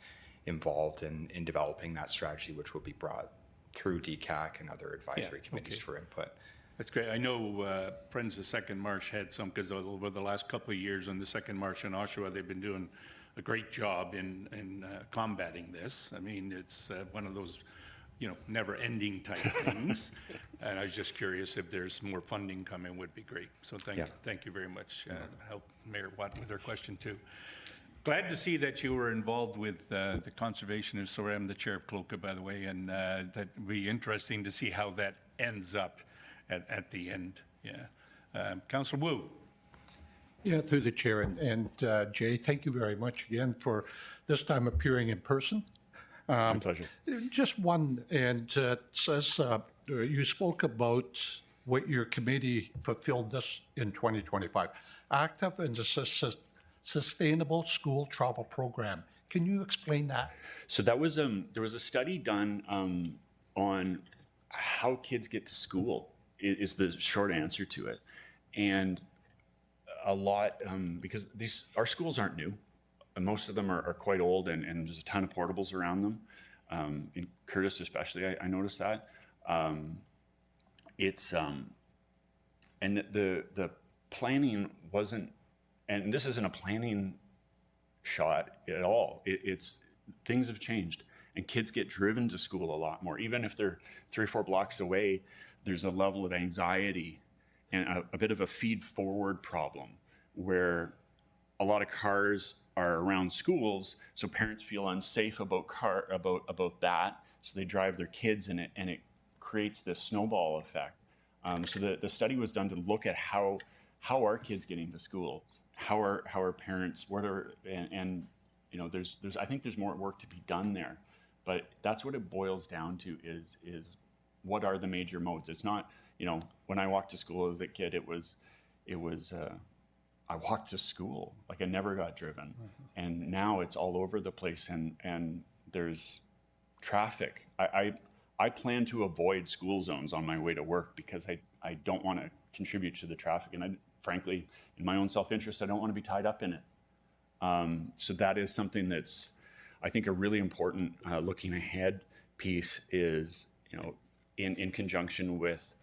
involved in developing that strategy, which will be brought through DCAC and other advisory committees for input. That's great. I know Friends of Second Marsh had some, because over the last couple of years on the Second Marsh in Oshawa, they've been doing a great job in combating this. I mean, it's one of those, never-ending type things. And I was just curious if there's more funding coming, would be great. So thank you very much. Help Mayor Watt with her question too. Glad to see that you were involved with the conservation of Sorel. I'm the chair of CLOCA, by the way, and that would be interesting to see how that ends up at the end. Yeah. Councillor Wu. Yeah, through the chair. And Jay, thank you very much again for this time appearing in person. My pleasure. Just one, and it says you spoke about what your committee fulfilled this in 2025. Active and sustainable school travel program. Can you explain that? So that was there was a study done on how kids get to school is the short answer to it, and a lot because our schools aren't new. Most of them are quite old, and there's a ton of portables around them. In Curtis especially, I noticed that. It's and the planning wasn't, and this isn't a planning shot at all. It's things have changed, and kids get driven to school a lot more. Even if they're 3 or 4 blocks away, there's a level of anxiety and a bit of a feed-forward problem where a lot of cars are around schools, so parents feel unsafe about that, so they drive their kids in it, and it creates this snowball effect. So the study was done to look at how are kids getting to school, how are parents, and there's I think there's more work to be done there, but that's what it boils down to is what are the major modes. It's not, when I walked to school as a kid, it was I walked to school, like I never got driven. And now it's all over the place, and there's traffic. I plan to avoid school zones on my way to work because I don't want to contribute to the traffic. And frankly, in my own self-interest, I don't want to be tied up in it. So that is something that's, I think, a really important looking ahead piece is, in conjunction with,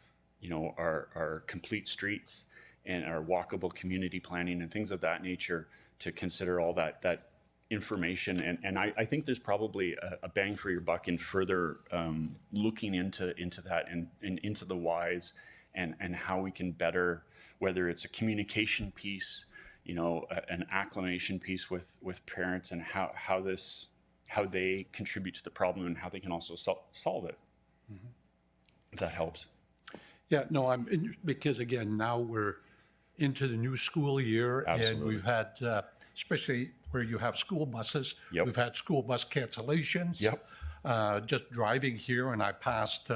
our complete streets and our walkable community planning and things of that nature, to consider all that information. And I think there's probably a bang for your buck in further looking into that and into the whys and how we can better, whether it's a communication piece, an acclimation piece with parents, and how they contribute to the problem and how they can also solve it. Mm-hmm. If that helps. Yeah, no, because again, now we're into the new school year. Absolutely. And we've had, especially where you have school buses, Yep. We've had school bus cancellations. Yep. Just driving here, and I passed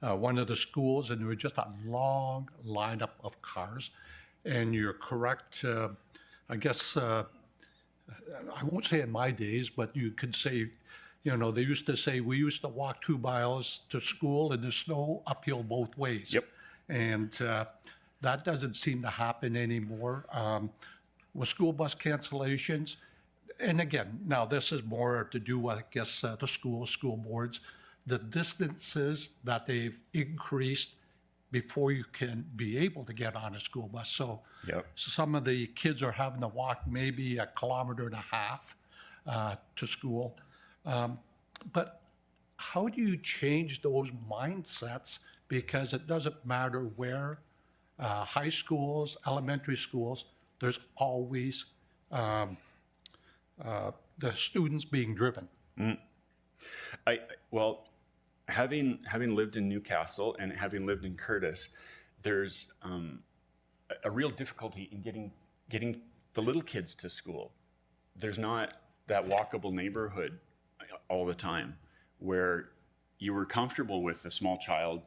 one of the schools, and there was just a long lineup of cars. And you're correct, I guess, I won't say in my days, but you could say, they used to say, we used to walk 2 miles to school in the snow uphill both ways. Yep. And that doesn't seem to happen anymore. With school bus cancellations, and again, now this is more to do with, I guess, the school boards, the distances that they've increased before you can be able to get on a school bus. So Yep. some of the kids are having to walk maybe 1.5 kilometers to school. But how do you change those mindsets? Because it doesn't matter where, high schools, elementary schools, there's always the students being driven. Well, having lived in Newcastle and having lived in Curtis, there's a real difficulty in getting the little kids to school. There's not that walkable neighborhood all the time where you were comfortable with a small child,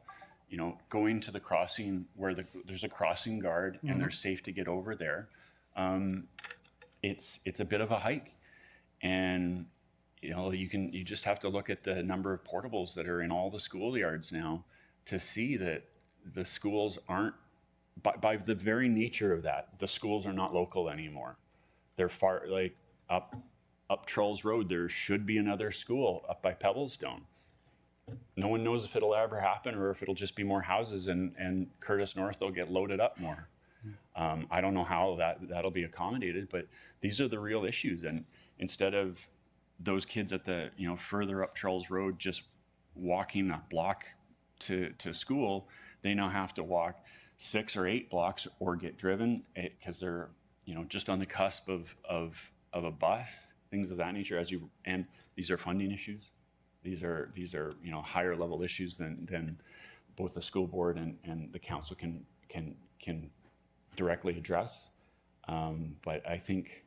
you know, going to the crossing where there's a crossing guard and they're safe to get over there. It's a bit of a hike, and you know, you just have to look at the number of portables that are in all the schoolyards now to see that the schools aren't, by the very nature of that, the schools are not local anymore. They're far, like up Charles Road, there should be another school up by Pebblestone. No one knows if it'll ever happen or if it'll just be more houses and Curtis North will get loaded up more. I don't know how that'll be accommodated, but these are the real issues. And instead of those kids at the, you know, further up Charles Road just walking a block to school, they now have to walk 6 or 8 blocks or get driven because they're, you know, just on the cusp of a bus, things of that nature. And these are funding issues. These are you know, higher level issues than both the school board and the council can directly address. But I think,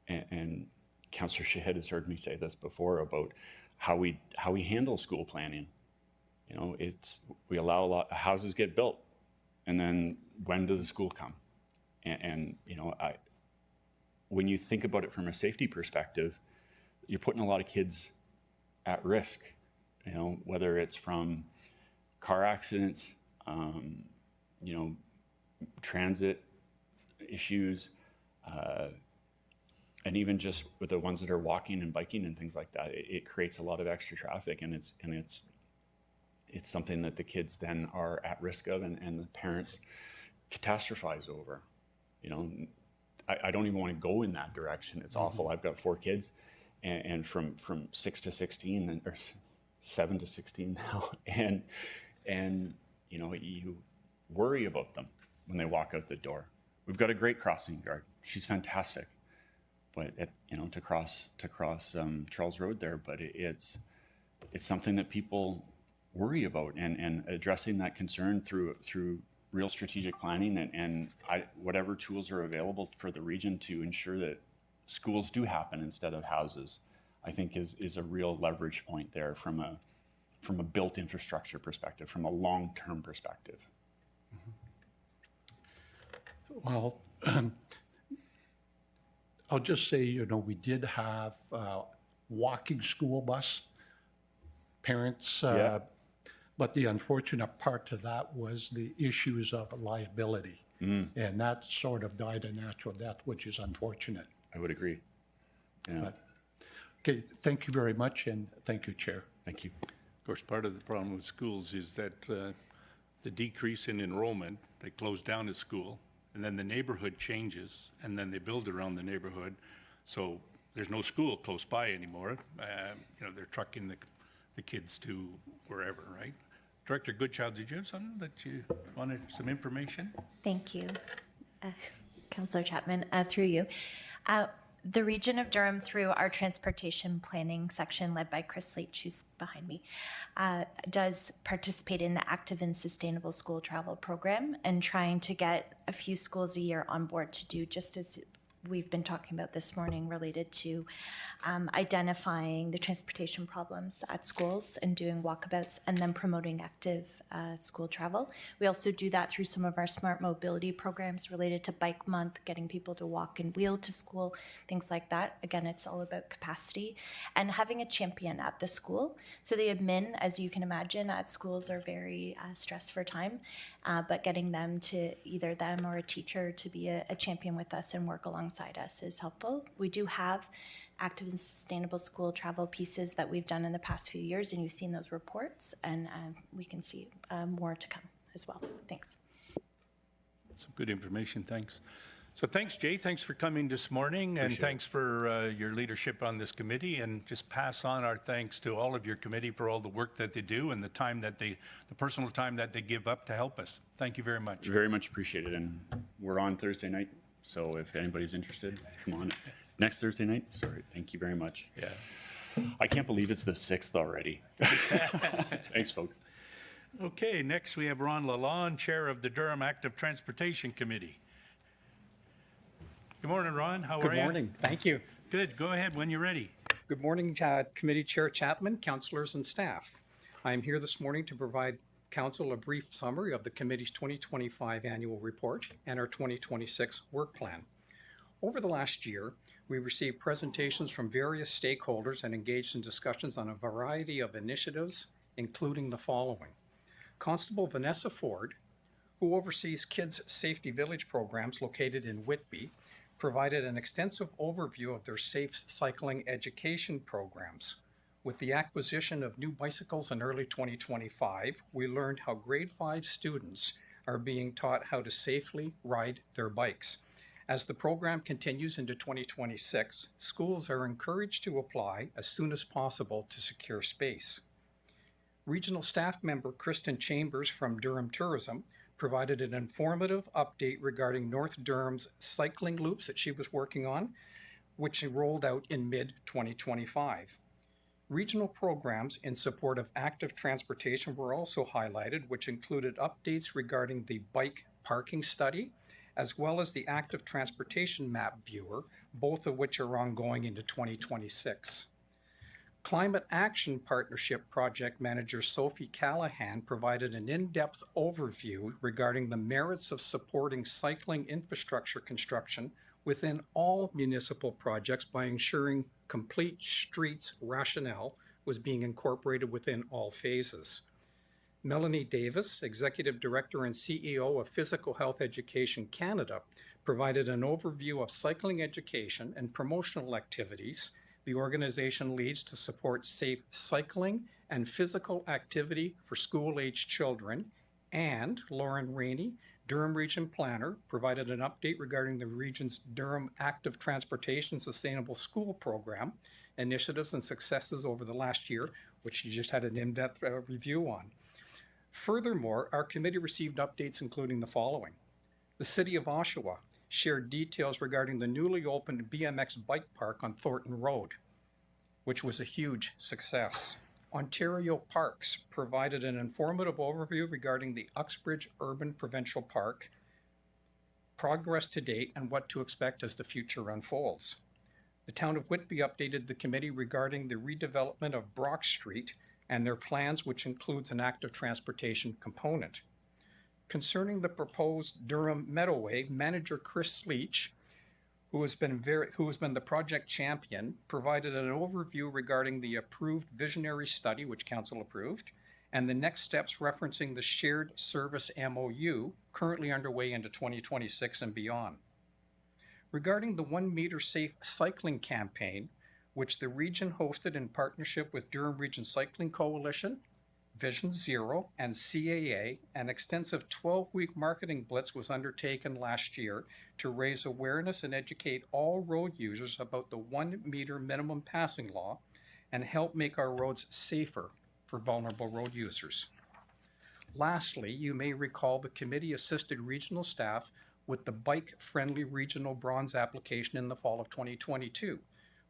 and Councillor Shahid has heard me say this before about how we handle school planning. You know, we allow a lot of houses get built, and then when does the school come? And you know, when you think about it from a safety perspective, you're putting a lot of kids at risk. You know, whether it's from car accidents, you know, transit issues, and even just with the ones that are walking and biking and things like that, it creates a lot of extra traffic, and it's something that the kids then are at risk of, and the parents catastrophize over. You know, I don't even want to go in that direction. It's awful. I've got 4 kids, and from 6 to 16 or 7 to 16 now, and you know, you worry about them when they walk out the door. We've got a great crossing guard. She's fantastic, but you know, to cross Charles Road there, but it's something that people worry about, and addressing that concern through real strategic planning and whatever tools are available for the region to ensure that schools do happen instead of houses, I think is a real leverage point there from a built infrastructure perspective, from a long-term perspective. Well, I'll just say, you know, we did have walking school bus parents, Yeah. but the unfortunate part to that was the issues of liability. And that sort of died a natural death, which is unfortunate. I would agree. Yeah. But, okay, thank you very much, and thank you, Chair. Thank you. Of course, part of the problem with schools is that the decrease in enrollment, they close down a school, and then the neighborhood changes, and then they build around the neighborhood. So there's no school close by anymore. You know, they're trucking the kids to wherever, right? Director Goodchild, did you have something that you wanted, some information? Thank you, Councillor Chapman, through you. The Region of Durham, through our transportation planning section led by Chris Leach, who's behind me, does participate in the Active and Sustainable School Travel Program, and trying to get a few schools a year on board to do just as we've been talking about this morning, related to identifying the transportation problems at schools and doing walkabouts, and then promoting active school travel. We also do that through some of our smart mobility programs related to Bike Month, getting people to walk and wheel to school, things like that. Again, it's all about capacity and having a champion at the school. So the admin, as you can imagine, at schools are very stressed for time, but getting them to, either them or a teacher, to be a champion with us and work alongside us is helpful. We do have active and sustainable school travel pieces that we've done in the past few years, and you've seen those reports, and we can see more to come as well. Thanks. Some good information, thanks. So thanks, Jay. Thanks for coming this morning, and thanks for your leadership on this committee. And just pass on our thanks to all of your committee for all the work that they do and the time that the personal time that they give up to help us. Thank you very much. Very much appreciated. And we're on Thursday night, so if anybody's interested, come on. Next Thursday night? Sorry. Thank you very much. Yeah. I can't believe it's the 6th already. Thanks, folks. Okay, next we have Ron Lalonde, Chair of the Durham Active Transportation Committee. Good morning, Ron. How are you? Good morning. Thank you. Good. Go ahead when you're ready. Good morning, Committee Chair Chapman, councilors, and staff. I am here this morning to provide council a brief summary of the committee's 2025 annual report and our 2026 work plan. Over the last year, we received presentations from various stakeholders and engaged in discussions on a variety of initiatives, including the following. Constable Vanessa Ford, who oversees Kids Safety Village programs located in Whitby, provided an extensive overview of their safe cycling education programs. With the acquisition of new bicycles in early 2025, we learned how grade 5 students are being taught how to safely ride their bikes. As the program continues into 2026, schools are encouraged to apply as soon as possible to secure space. Regional staff member Kristen Chambers from Durham Tourism provided an informative update regarding North Durham's cycling loops that she was working on, which she rolled out in mid-2025. Regional programs in support of active transportation were also highlighted, which included updates regarding the bike parking study, as well as the active transportation map viewer, both of which are ongoing into 2026. Climate Action Partnership Project Manager Sophie Callahan provided an in-depth overview regarding the merits of supporting cycling infrastructure construction within all municipal projects by ensuring complete streets rationale was being incorporated within all phases. Melanie Davis, Executive Director and CEO of Physical Health Education Canada, provided an overview of cycling education and promotional activities the organization leads to support safe cycling and physical activity for school-aged children, and Lauren Rainey, Durham Region Planner, provided an update regarding the region's Durham Active Transportation Sustainable School Program, initiatives and successes over the last year, which she just had an in-depth review on. Furthermore, our committee received updates including the following. The City of Oshawa shared details regarding the newly opened BMX bike park on Thornton Road, which was a huge success. Ontario Parks provided an informative overview regarding the Uxbridge Urban Provincial Park, progress to date, and what to expect as the future unfolds. The Town of Whitby updated the committee regarding the redevelopment of Brock Street and their plans, which includes an active transportation component. Concerning the proposed Durham Meadowway, manager Chris Leach, who has been the project champion, provided an overview regarding the approved visionary study, which council approved, and the next steps referencing the shared service MOU currently underway into 2026 and beyond. Regarding the 1 Meter Safe Cycling campaign, which the region hosted in partnership with Durham Region Cycling Coalition, Vision Zero, and CAA, an extensive 12-week marketing blitz was undertaken last year to raise awareness and educate all road users about the 1 meter minimum passing law and help make our roads safer for vulnerable road users. Lastly, you may recall the committee assisted regional staff with the bike-friendly regional bronze application in the fall of 2022,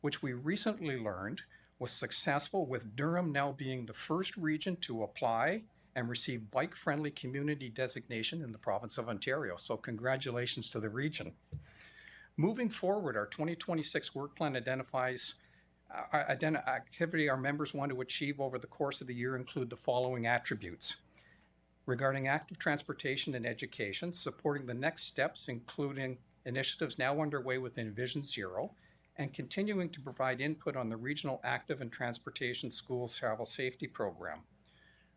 which we recently learned was successful, with Durham now being the first region to apply and receive bike-friendly community designation in the province of Ontario. So congratulations to the region. Moving forward, our 2026 work plan identifies activity our members want to achieve over the course of the year include the following attributes. Regarding active transportation and education, supporting the next steps, including initiatives now underway within Vision Zero, and continuing to provide input on the Regional Active and Transportation School Travel Safety Program.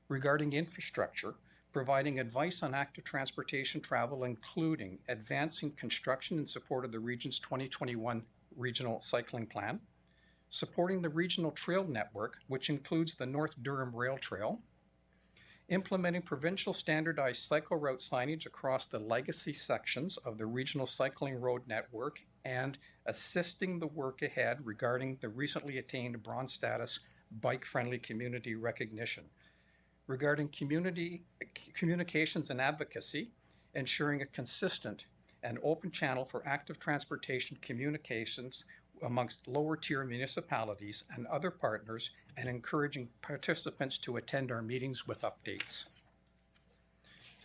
Regarding infrastructure, providing advice on active transportation travel, including advancing construction in support of the region's 2021 Regional Cycling Plan, supporting the Regional Trail Network, which includes the North Durham Rail Trail, implementing provincial standardized cycle route signage across the legacy sections of the regional cycling road network, and assisting the work ahead regarding the recently attained bronze status bike-friendly community recognition. Regarding communications and advocacy, ensuring a consistent and open channel for active transportation communications amongst lower tier municipalities and other partners, and encouraging participants to attend our meetings with updates.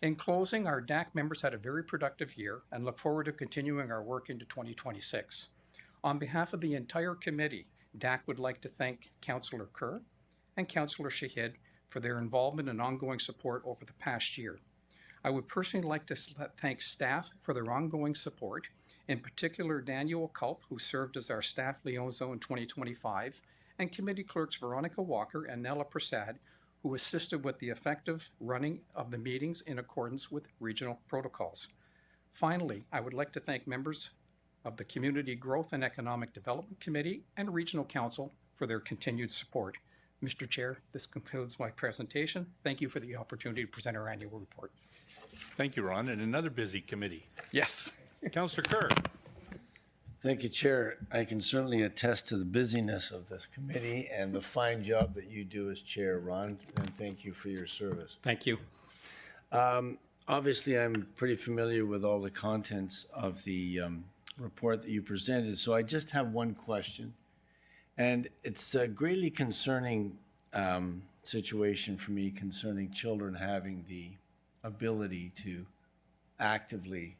In closing, our DAC members had a very productive year and look forward to continuing our work into 2026. On behalf of the entire committee, DAC would like to thank Councillor Kerr and Councillor Shahid for their involvement and ongoing support over the past year. I would personally like to thank staff for their ongoing support, in particular Daniel Culp, who served as our staff liaison in 2025, and committee clerks Veronica Walker and Nella Prasad, who assisted with the effective running of the meetings in accordance with regional protocols. Finally, I would like to thank members of the Community Growth and Economic Development Committee and Regional Council for their continued support. Mr. Chair, this concludes my presentation. Thank you for the opportunity to present our annual report. Thank you, Ron. And another busy committee. Yes. Councillor Kerr. Thank you, Chair. I can certainly attest to the busyness of this committee and the fine job that you do as Chair, Ron, and thank you for your service. Thank you. Obviously, I'm pretty familiar with all the contents of the report that you presented, so I just have one question. And it's a greatly concerning situation for me concerning children having the ability to actively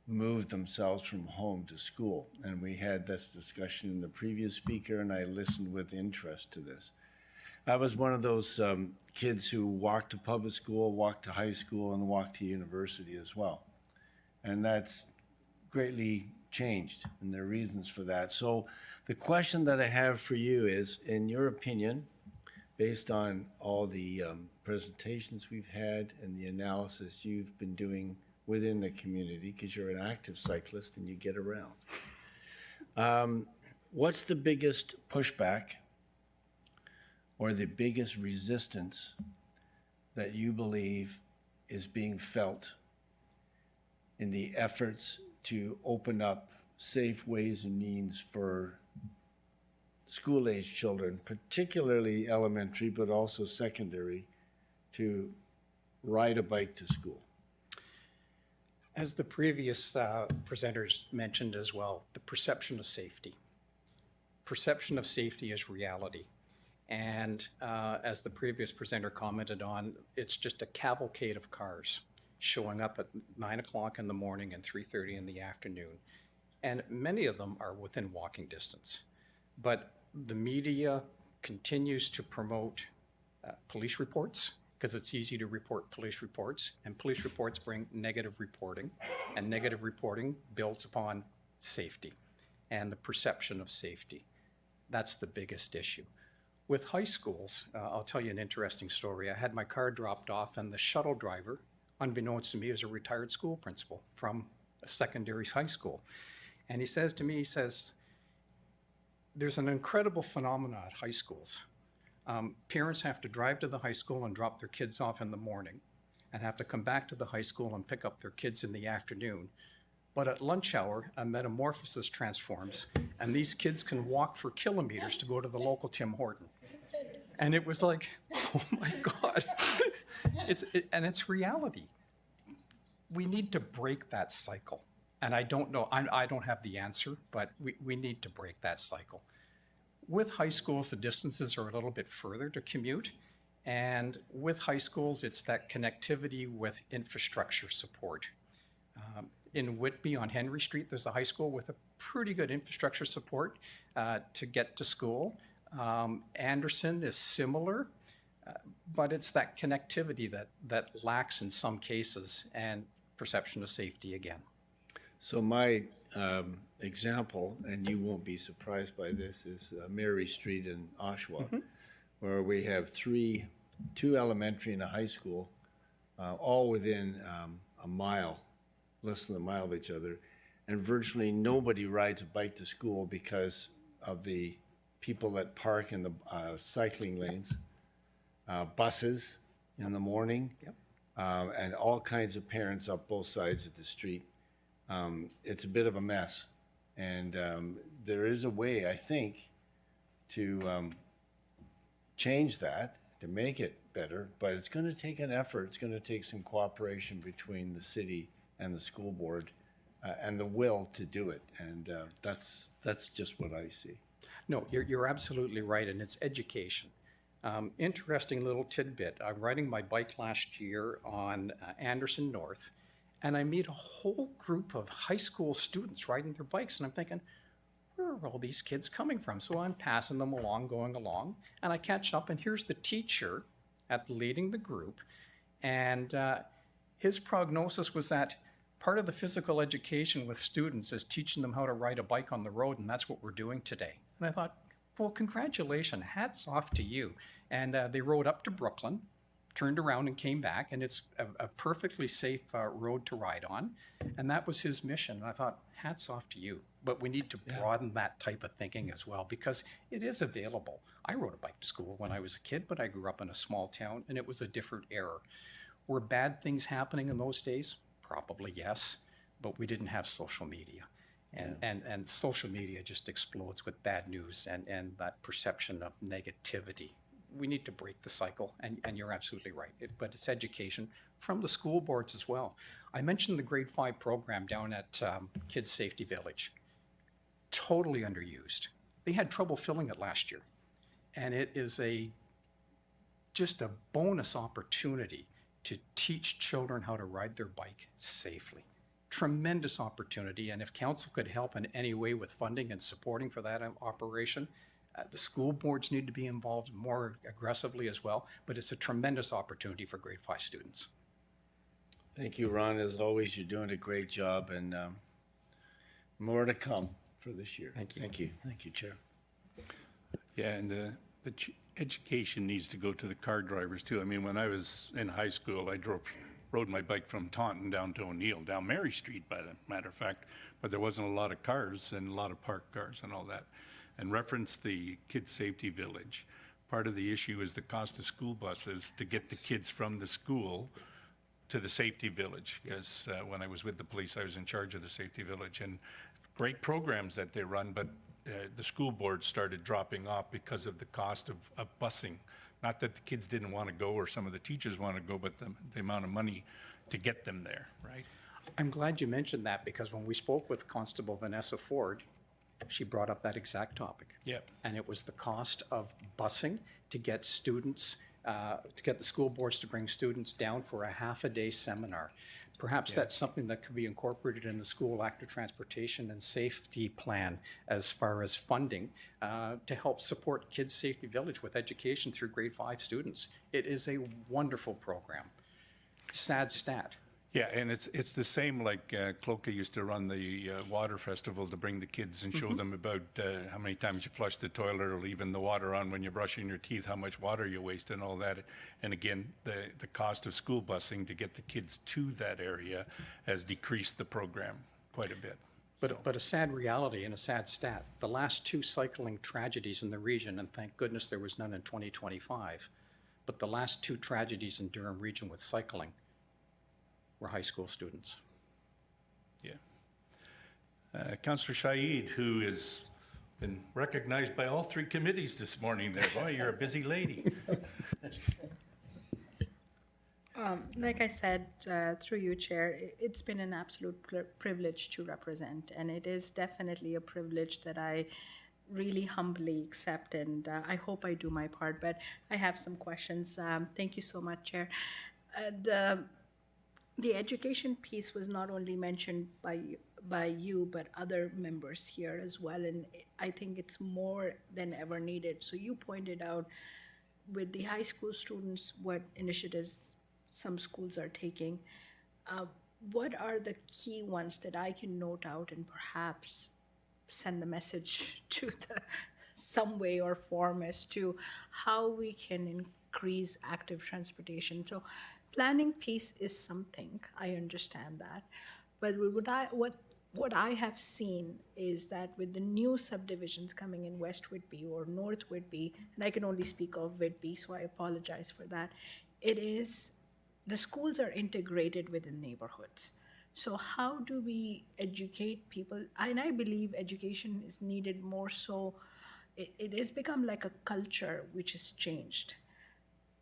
move themselves from home to school. And we had this discussion in the previous speaker, and I listened with interest to this. I was one of those kids who walked to public school, walked to high school, and walked to university as well. And that's greatly changed, and there are reasons for that. So the question that I have for you is, in your opinion, based on all the presentations we've had and the analysis you've been doing within the community, because you're an active cyclist and you get around, what's the biggest pushback or the biggest resistance that you believe is being felt in the efforts to open up safe ways and means for school-age children, particularly elementary, but also secondary, to ride a bike to school? As the previous presenters mentioned as well, the perception of safety. Perception of safety is reality. And as the previous presenter commented on, it's just a cavalcade of cars showing up at 9 o'clock in the morning and 3:30 in the afternoon. And many of them are within walking distance. But the media continues to promote police reports, because it's easy to report police reports, and police reports bring negative reporting, and negative reporting builds upon safety and the perception of safety. That's the biggest issue. With high schools, I'll tell you an interesting story. I had my car dropped off, and the shuttle driver, unbeknownst to me, is a retired school principal from a secondary high school. And he says to me, he says, there's an incredible phenomenon at high schools. Parents have to drive to the high school and drop their kids off in the morning and have to come back to the high school and pick up their kids in the afternoon. But at lunch hour, a metamorphosis transforms, and these kids can walk for kilometers to go to the local Tim Horton. And it was like, oh my God. It's reality. We need to break that cycle. And I don't know, I don't have the answer, but we need to break that cycle. With high schools, the distances are a little bit further to commute. And with high schools, it's that connectivity with infrastructure support. In Whitby on Henry Street, there's a high school with a pretty good infrastructure support to get to school. Anderson is similar, but it's that connectivity that lacks in some cases, and perception of safety again. So my example, and you won't be surprised by this, is Mary Street in Oshawa, where we have two elementary and a high school, all within a mile, less than a mile of each other, and virtually nobody rides a bike to school because of the people that park in the cycling lanes, buses, in the morning. Yep. And all kinds of parents up both sides of the street. It's a bit of a mess. And there is a way, I think, to change that, to make it better, but it's going to take an effort. It's going to take some cooperation between the city and the school board and the will to do it. And that's just what I see. No, you're absolutely right, and it's education. Interesting little tidbit. I'm riding my bike last year on Anderson North, and I meet a whole group of high school students riding their bikes, and I'm thinking, where are all these kids coming from? So I'm passing them along, going along, and I catch up, and here's the teacher leading the group, and his prognosis was that part of the physical education with students is teaching them how to ride a bike on the road, and that's what we're doing today. And I thought, well, congratulations, hats off to you. And they rode up to Brooklyn, turned around and came back, and it's a perfectly safe road to ride on. And that was his mission. And I thought, hats off to you. But we need to broaden that type of thinking as well, because it is available. I rode a bike to school when I was a kid, but I grew up in a small town, and it was a different era. Were bad things happening in those days? Probably yes, but we didn't have social media. And social media just explodes with bad news and that perception of negativity. We need to break the cycle, and you're absolutely right. But it's education from the school boards as well. I mentioned the grade 5 program down at Kids Safety Village. Totally underused. They had trouble filling it last year. And it is just a bonus opportunity to teach children how to ride their bike safely. Tremendous opportunity, and if council could help in any way with funding and supporting for that operation, the school boards need to be involved more aggressively as well, but it's a tremendous opportunity for grade 5 students. Thank you, Ron. As always, you're doing a great job, and more to come for this year. Thank you. Thank you. Thank you, Chair. Yeah, and the education needs to go to the car drivers too. I mean, when I was in high school, I rode my bike from Taunton down to O'Neill, down Mary Street, by the matter of fact, but there wasn't a lot of cars and a lot of parked cars and all that. And reference the Kids Safety Village. Part of the issue is the cost of school buses to get the kids from the school to the safety village, because when I was with the police, I was in charge of the safety village, and great programs that they run, but the school board started dropping off because of the cost of busing. Not that the kids didn't want to go or some of the teachers want to go, but the amount of money to get them there, right? I'm glad you mentioned that, because when we spoke with Constable Vanessa Ford, she brought up that exact topic. Yep. And it was the cost of busing to get students, to get the school boards to bring students down for a half-a-day seminar. Perhaps that's something that could be incorporated in the school active transportation and safety plan as far as funding to help support Kids Safety Village with education through grade 5 students. It is a wonderful program. Sad stat. Yeah, and it's the same like Cloca used to run the water festival to bring the kids and show them about how many times you flush the toilet or leaving the water on when you're brushing your teeth, how much water you waste and all that. And again, the cost of school busing to get the kids to that area has decreased the program quite a bit. But a sad reality and a sad stat, the last 2 cycling tragedies in the region, and thank goodness there was none in 2025, but the last 2 tragedies in Durham region with cycling were high school students. Yeah. Councillor Shaid, who has been recognized by all 3 committees this morning there. Boy, you're a busy lady. Like I said, through you, Chair, it's been an absolute privilege to represent, and it is definitely a privilege that I really humbly accept, and I hope I do my part, but I have some questions. Thank you so much, Chair. The education piece was not only mentioned by you, but other members here as well, and I think it's more than ever needed. So you pointed out with the high school students what initiatives some schools are taking. What are the key ones that I can note out and perhaps send the message to some way or form as to how we can increase active transportation? So planning piece is something, I understand that. But what I have seen is that with the new subdivisions coming in West Whitby or North Whitby, and I can only speak of Whitby, so I apologize for that, the schools are integrated within neighborhoods. So how do we educate people? And I believe education is needed more so. It has become like a culture which has changed.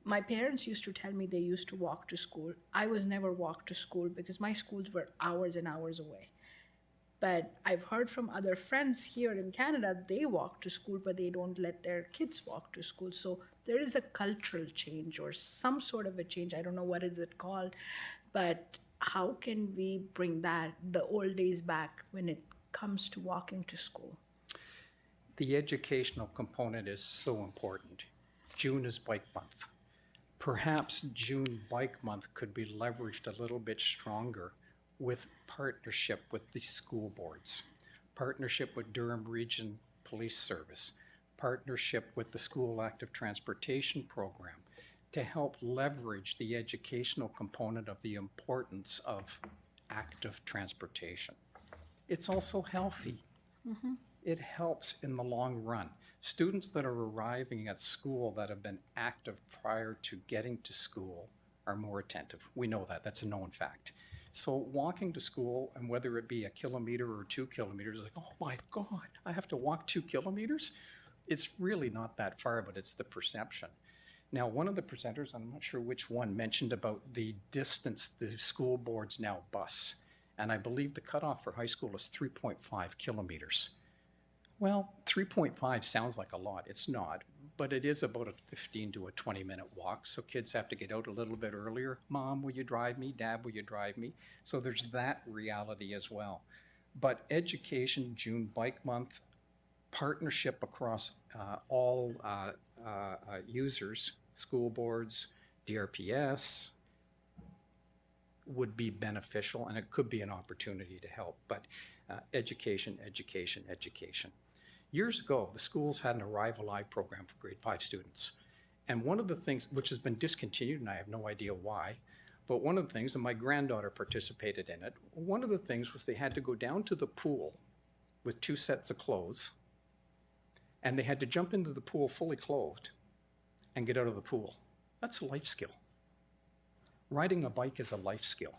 My parents used to tell me they used to walk to school. I was never walked to school because my schools were hours and hours away. But I've heard from other friends here in Canada, they walk to school, but they don't let their kids walk to school. So there is a cultural change or some sort of a change. I don't know what is it called, but how can we bring the old days back when it comes to walking to school? The educational component is so important. June is Bike Month. Perhaps June Bike Month could be leveraged a little bit stronger with partnership with the school boards, partnership with Durham Region Police Service, partnership with the School Active Transportation Program to help leverage the educational component of the importance of active transportation. It's also healthy. It helps in the long run. Students that are arriving at school that have been active prior to getting to school are more attentive. We know that. That's a known fact. So walking to school, and whether it be a kilometer or 2 kilometers, like, oh my God, I have to walk 2 kilometers? It's really not that far, but it's the perception. Now, one of the presenters, I'm not sure which one, mentioned about the distance the school boards now bus. And I believe the cutoff for high school is 3.5 kilometers. Well, 3.5 sounds like a lot. It's not, but it is about a 15 to a 20-minute walk. So kids have to get out a little bit earlier. Mom, will you drive me? Dad, will you drive me? So there's that reality as well. But education, June Bike Month, partnership across all users, school boards, DRPS, would be beneficial, and it could be an opportunity to help. But education, education, education. Years ago, the schools had an Arrive Alive program for grade 5 students. And one of the things, which has been discontinued, and I have no idea why, but one of the things, and my granddaughter participated in it, one of the things was they had to go down to the pool with 2 sets of clothes, and they had to jump into the pool fully clothed and get out of the pool. That's a life skill. Riding a bike is a life skill.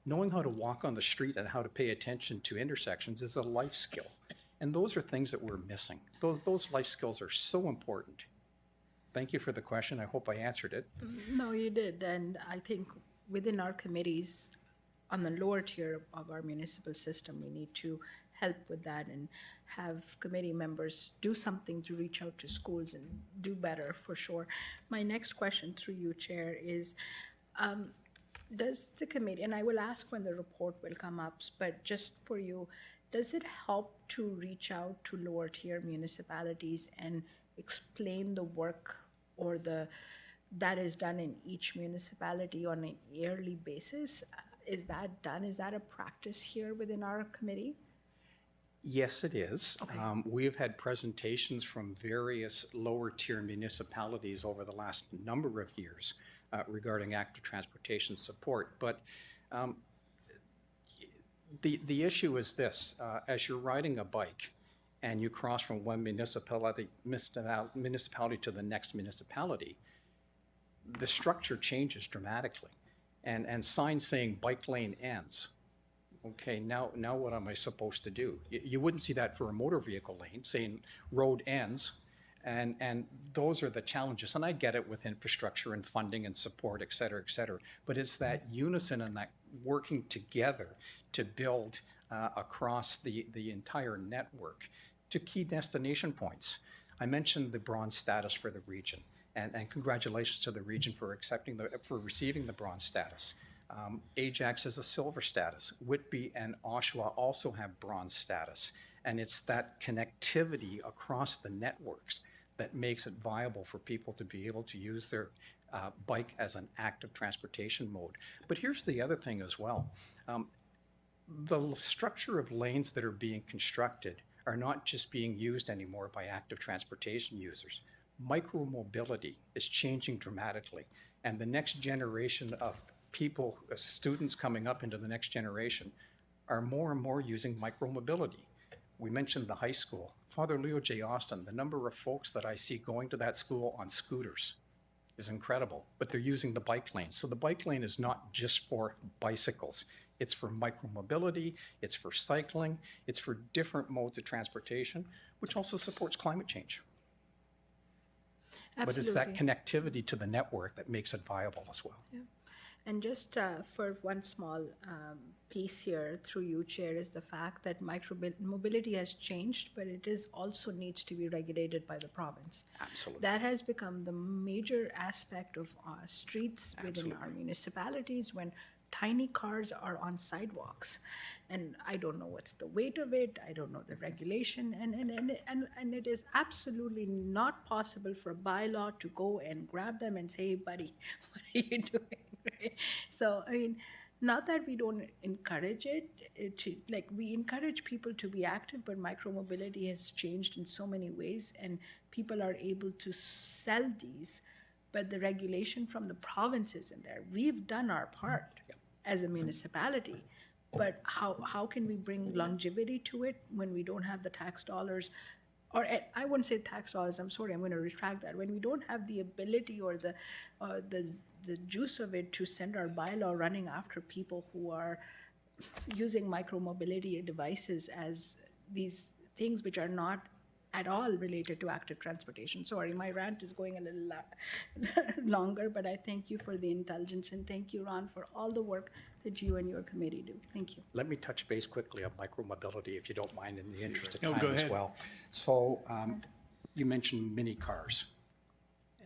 Knowing how to walk on the street and how to pay attention to intersections is a life skill. And those are things that we're missing. Those life skills are so important. Thank you for the question. I hope I answered it. No, you did. And I think within our committees, on the lower tier of our municipal system, we need to help with that and have committee members do something to reach out to schools and do better for sure. My next question through you, Chair, is does the committee, and I will ask when the report will come up, but just for you, does it help to reach out to lower tier municipalities and explain the work or that is done in each municipality on a yearly basis? Is that done? Is that a practice here within our committee? Yes, it is. Okay. We have had presentations from various lower tier municipalities over the last number of years regarding active transportation support. But the issue is this, as you're riding a bike and you cross from one municipality to the next municipality, the structure changes dramatically. And signs saying bike lane ends. Okay, now what am I supposed to do? You wouldn't see that for a motor vehicle lane, saying road ends. And those are the challenges. And I get it with infrastructure and funding and support, et cetera, but it's that unison and that working together to build across the entire network to key destination points. I mentioned the bronze status for the region, and congratulations to the region for receiving the bronze status. Ajax is a silver status. Whitby and Oshawa also have bronze status. And it's that connectivity across the networks that makes it viable for people to be able to use their bike as an active transportation mode. But here's the other thing as well. The structure of lanes that are being constructed are not just being used anymore by active transportation users. Micromobility is changing dramatically. And the next generation of people, students coming up into the next generation, are more and more using micromobility. We mentioned the high school. Father Leo J. Austin, the number of folks that I see going to that school on scooters, is incredible, but they're using the bike lane. So the bike lane is not just for bicycles. It's for micromobility, it's for cycling, it's for different modes of transportation, which also supports climate change. But it's that connectivity to the network that makes it viable as well. And just for one small piece here through you, Chair, is the fact that micromobility has changed, but it is also needs to be regulated by the province. Absolutely. That has become the major aspect of streets within our municipalities when tiny cars are on sidewalks. And I don't know what's the weight of it, I don't know the regulation, and it is absolutely not possible for a bylaw to go and grab them and say, hey, buddy, what are you doing? Right? So, I mean, not that we don't encourage it, we encourage people to be active, but micromobility has changed in so many ways, and people are able to sell these, but the regulation from the province is in there. We've done our part as a municipality, but how can we bring longevity to it when we don't have the tax dollars? Or I wouldn't say tax dollars, I'm sorry, I'm going to retract that. When we don't have the ability or the juice of it to send our bylaw running after people who are using micromobility devices as these things which are not at all related to active transportation. Sorry, my rant is going a little longer, but I thank you for the indulgence, and thank you, Ron, for all the work that you and your committee do. Thank you. Let me touch base quickly on micromobility, if you don't mind, in the interest of No, time go as ahead. well. So you mentioned mini cars.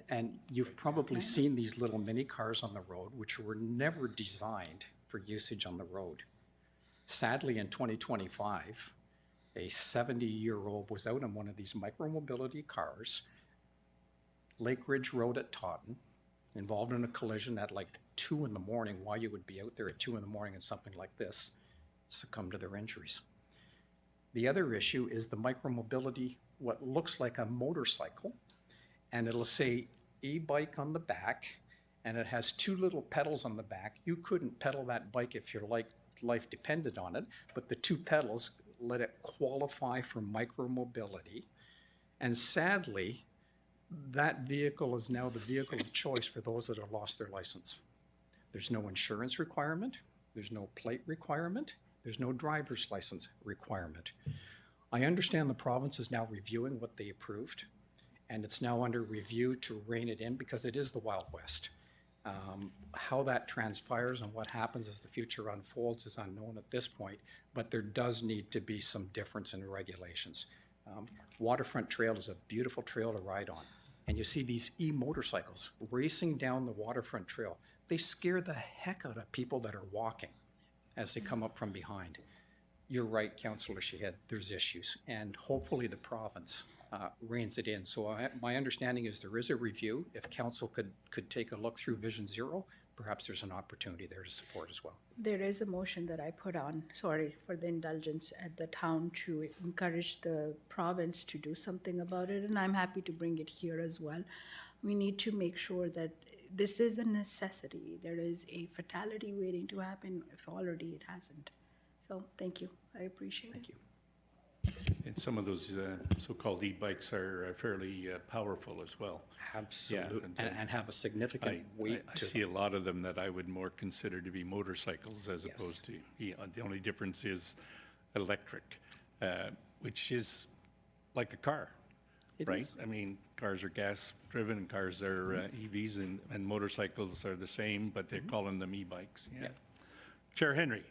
And you've probably seen these little mini cars on the road, which were never designed for usage on the road. Sadly, in 2025, a 70-year-old was out on one of these micromobility cars, Lake Ridge Road at Taunton, involved in a collision at like 2 in the morning. Why you would be out there at 2 in the morning and something like this, succumb to their injuries. The other issue is the micromobility, what looks like a motorcycle, and it'll say e-bike on the back, and it has 2 little pedals on the back. You couldn't pedal that bike if your life depended on it, but the 2 pedals let it qualify for micromobility. And sadly, that vehicle is now the vehicle of choice for those that have lost their license. There's no insurance requirement, there's no plate requirement, there's no driver's license requirement. I understand the province is now reviewing what they approved, and it's now under review to rein it in because it is the Wild West. How that transpires and what happens as the future unfolds is unknown at this point, but there does need to be some difference in regulations. Waterfront Trail is a beautiful trail to ride on, and you see these e-motorcycles racing down the Waterfront Trail. They scare the heck out of people that are walking as they come up from behind. You're right, Councillor Shahed, there's issues, and hopefully the province reins it in. So my understanding is there is a review. If council could take a look through Vision Zero, perhaps there's an opportunity there to support as well. There is a motion that I put on, sorry for the indulgence, at the town to encourage the province to do something about it, and I'm happy to bring it here as well. We need to make sure that this is a necessity. There is a fatality waiting to happen if already it hasn't. So thank you, I appreciate it. Thank you. And some of those so-called e-bikes are fairly powerful as well. Absolutely, Yeah, and have a significant weight I to see them. a lot of them that I would more consider to be motorcycles as opposed to, the only difference is electric, which is like a car, right? is. I mean, cars are gas-driven and cars are EVs, and motorcycles are the same, but they're calling them e-bikes, yeah. Chair Henry.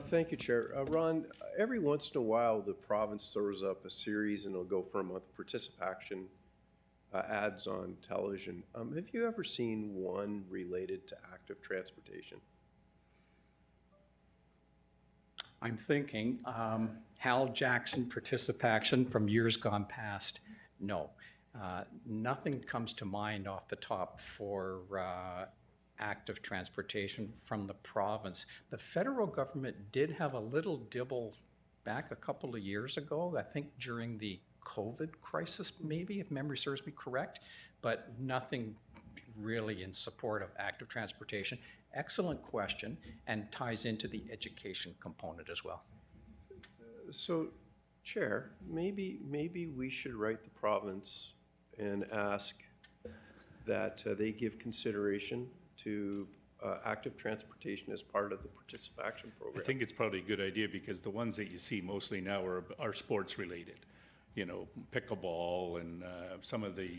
Thank you, Chair. Ron, every once in a while, the province throws up a series, and it'll go for a month, participation ads on television. Have you ever seen one related to active transportation? I'm thinking Hal Jackson participation from years gone past. No, nothing comes to mind off the top for active transportation from the province. The federal government did have a little dibble back a couple of years ago, I think during the COVID crisis, maybe, if memory serves me correct, but nothing really in support of active transportation. Excellent question, and ties into the education component as well. So, Chair, maybe we should write the province and ask that they give consideration to active transportation as part of the participation I program. think it's probably a good idea because the ones that you see mostly now are sports related. You know, pickleball and some of the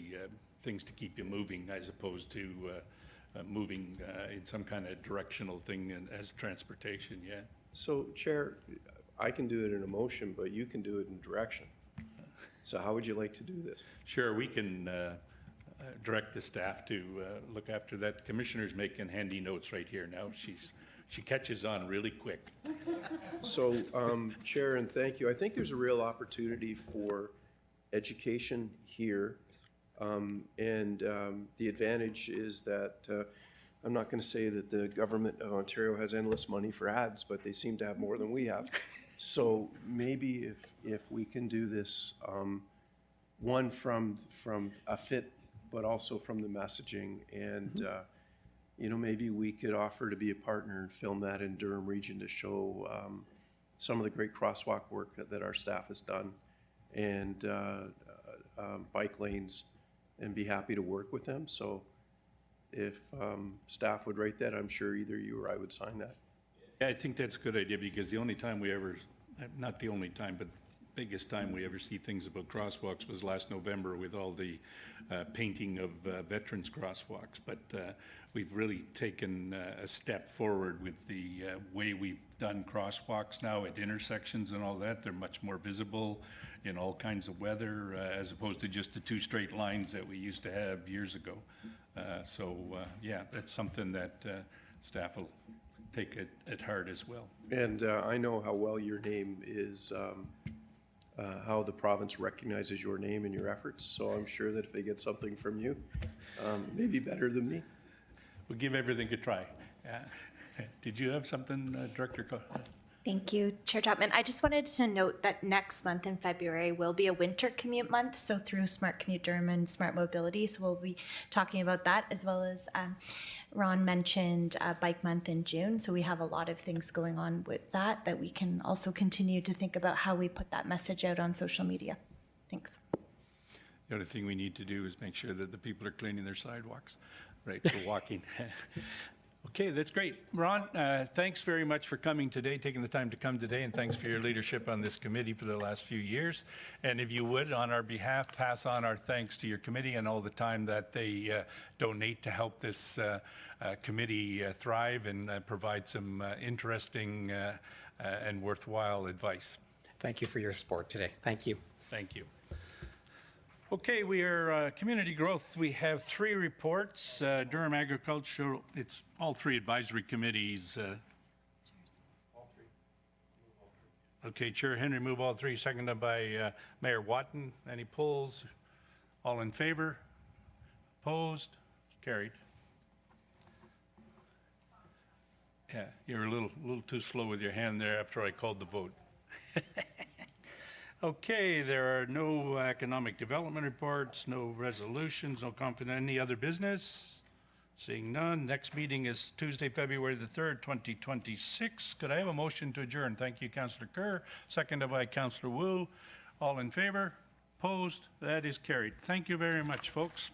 things to keep you moving as opposed to moving in some kind of directional thing as transportation, yeah. So, Chair, I can do it in a motion, but you can do it in direction. So how would you like to do this? Sure, we can direct the staff to look after that. Commissioner's making handy notes right here now. She catches on really quick. So, Chair, and thank you. I think there's a real opportunity for education here. The advantage is that I'm not going to say that the government of Ontario has endless money for ads, but they seem to have more than we have. So maybe if we can do this, one from a fit, but also from the messaging, and you know, maybe we could offer to be a partner and film that in Durham Region to show some of the great crosswalk work that our staff has done, and bike lanes, and be happy to work with them. So if staff would write that, I'm sure either you or I would sign that. Yeah, I think that's a good idea because the only time we ever, not the only time, but biggest time we ever see things about crosswalks was last November with all the painting of veterans crosswalks. But we've really taken a step forward with the way we've done crosswalks now at intersections and all that. They're much more visible in all kinds of weather as opposed to just the two straight lines that we used to have years ago. Yeah, that's something that staff will take it at heart as well. And I know how well your name is, how the province recognizes your name and your efforts. So I'm sure that if they get something from you, maybe better than me. We'll give everything a try. Did you have something, Director? Thank you, Chair Chapman. I just wanted to note that next month in February will be a winter commute month, so through Smart Commute Durham and Smart Mobility, so we'll be talking about that, as well as Ron mentioned Bike Month in June, so we have a lot of things going on with that we can also continue to think about how we put that message out on social media. Thanks. The other thing we need to do is make sure that the people are cleaning their sidewalks, right, for walking. Okay, that's great. Ron, thanks very much for coming today, taking the time to come today, and thanks for your leadership on this committee for the last few years. And if you would, on our behalf, pass on our thanks to your committee and all the time that they donate to help this committee thrive and provide some interesting and worthwhile advice. Thank you for your support today. Thank you. Thank you. Okay, we are community growth. We have 3 reports. Durham Agricultural, it's all 3 advisory committees. Okay, Chair Henry, move all 3, seconded by Mayor Watton. Any polls? All in favor? Opposed? Carried. Yeah, you're a little too slow with your hand there after I called the vote. Okay, there are no economic development reports, no resolutions, no confident, any other business? Seeing none, next meeting is Tuesday, February the 3rd, 2026. Could I have a motion to adjourn? Thank you, Councillor Kerr, seconded by Councillor Wu. All in favor? Opposed? That is carried. Thank you very much, folks.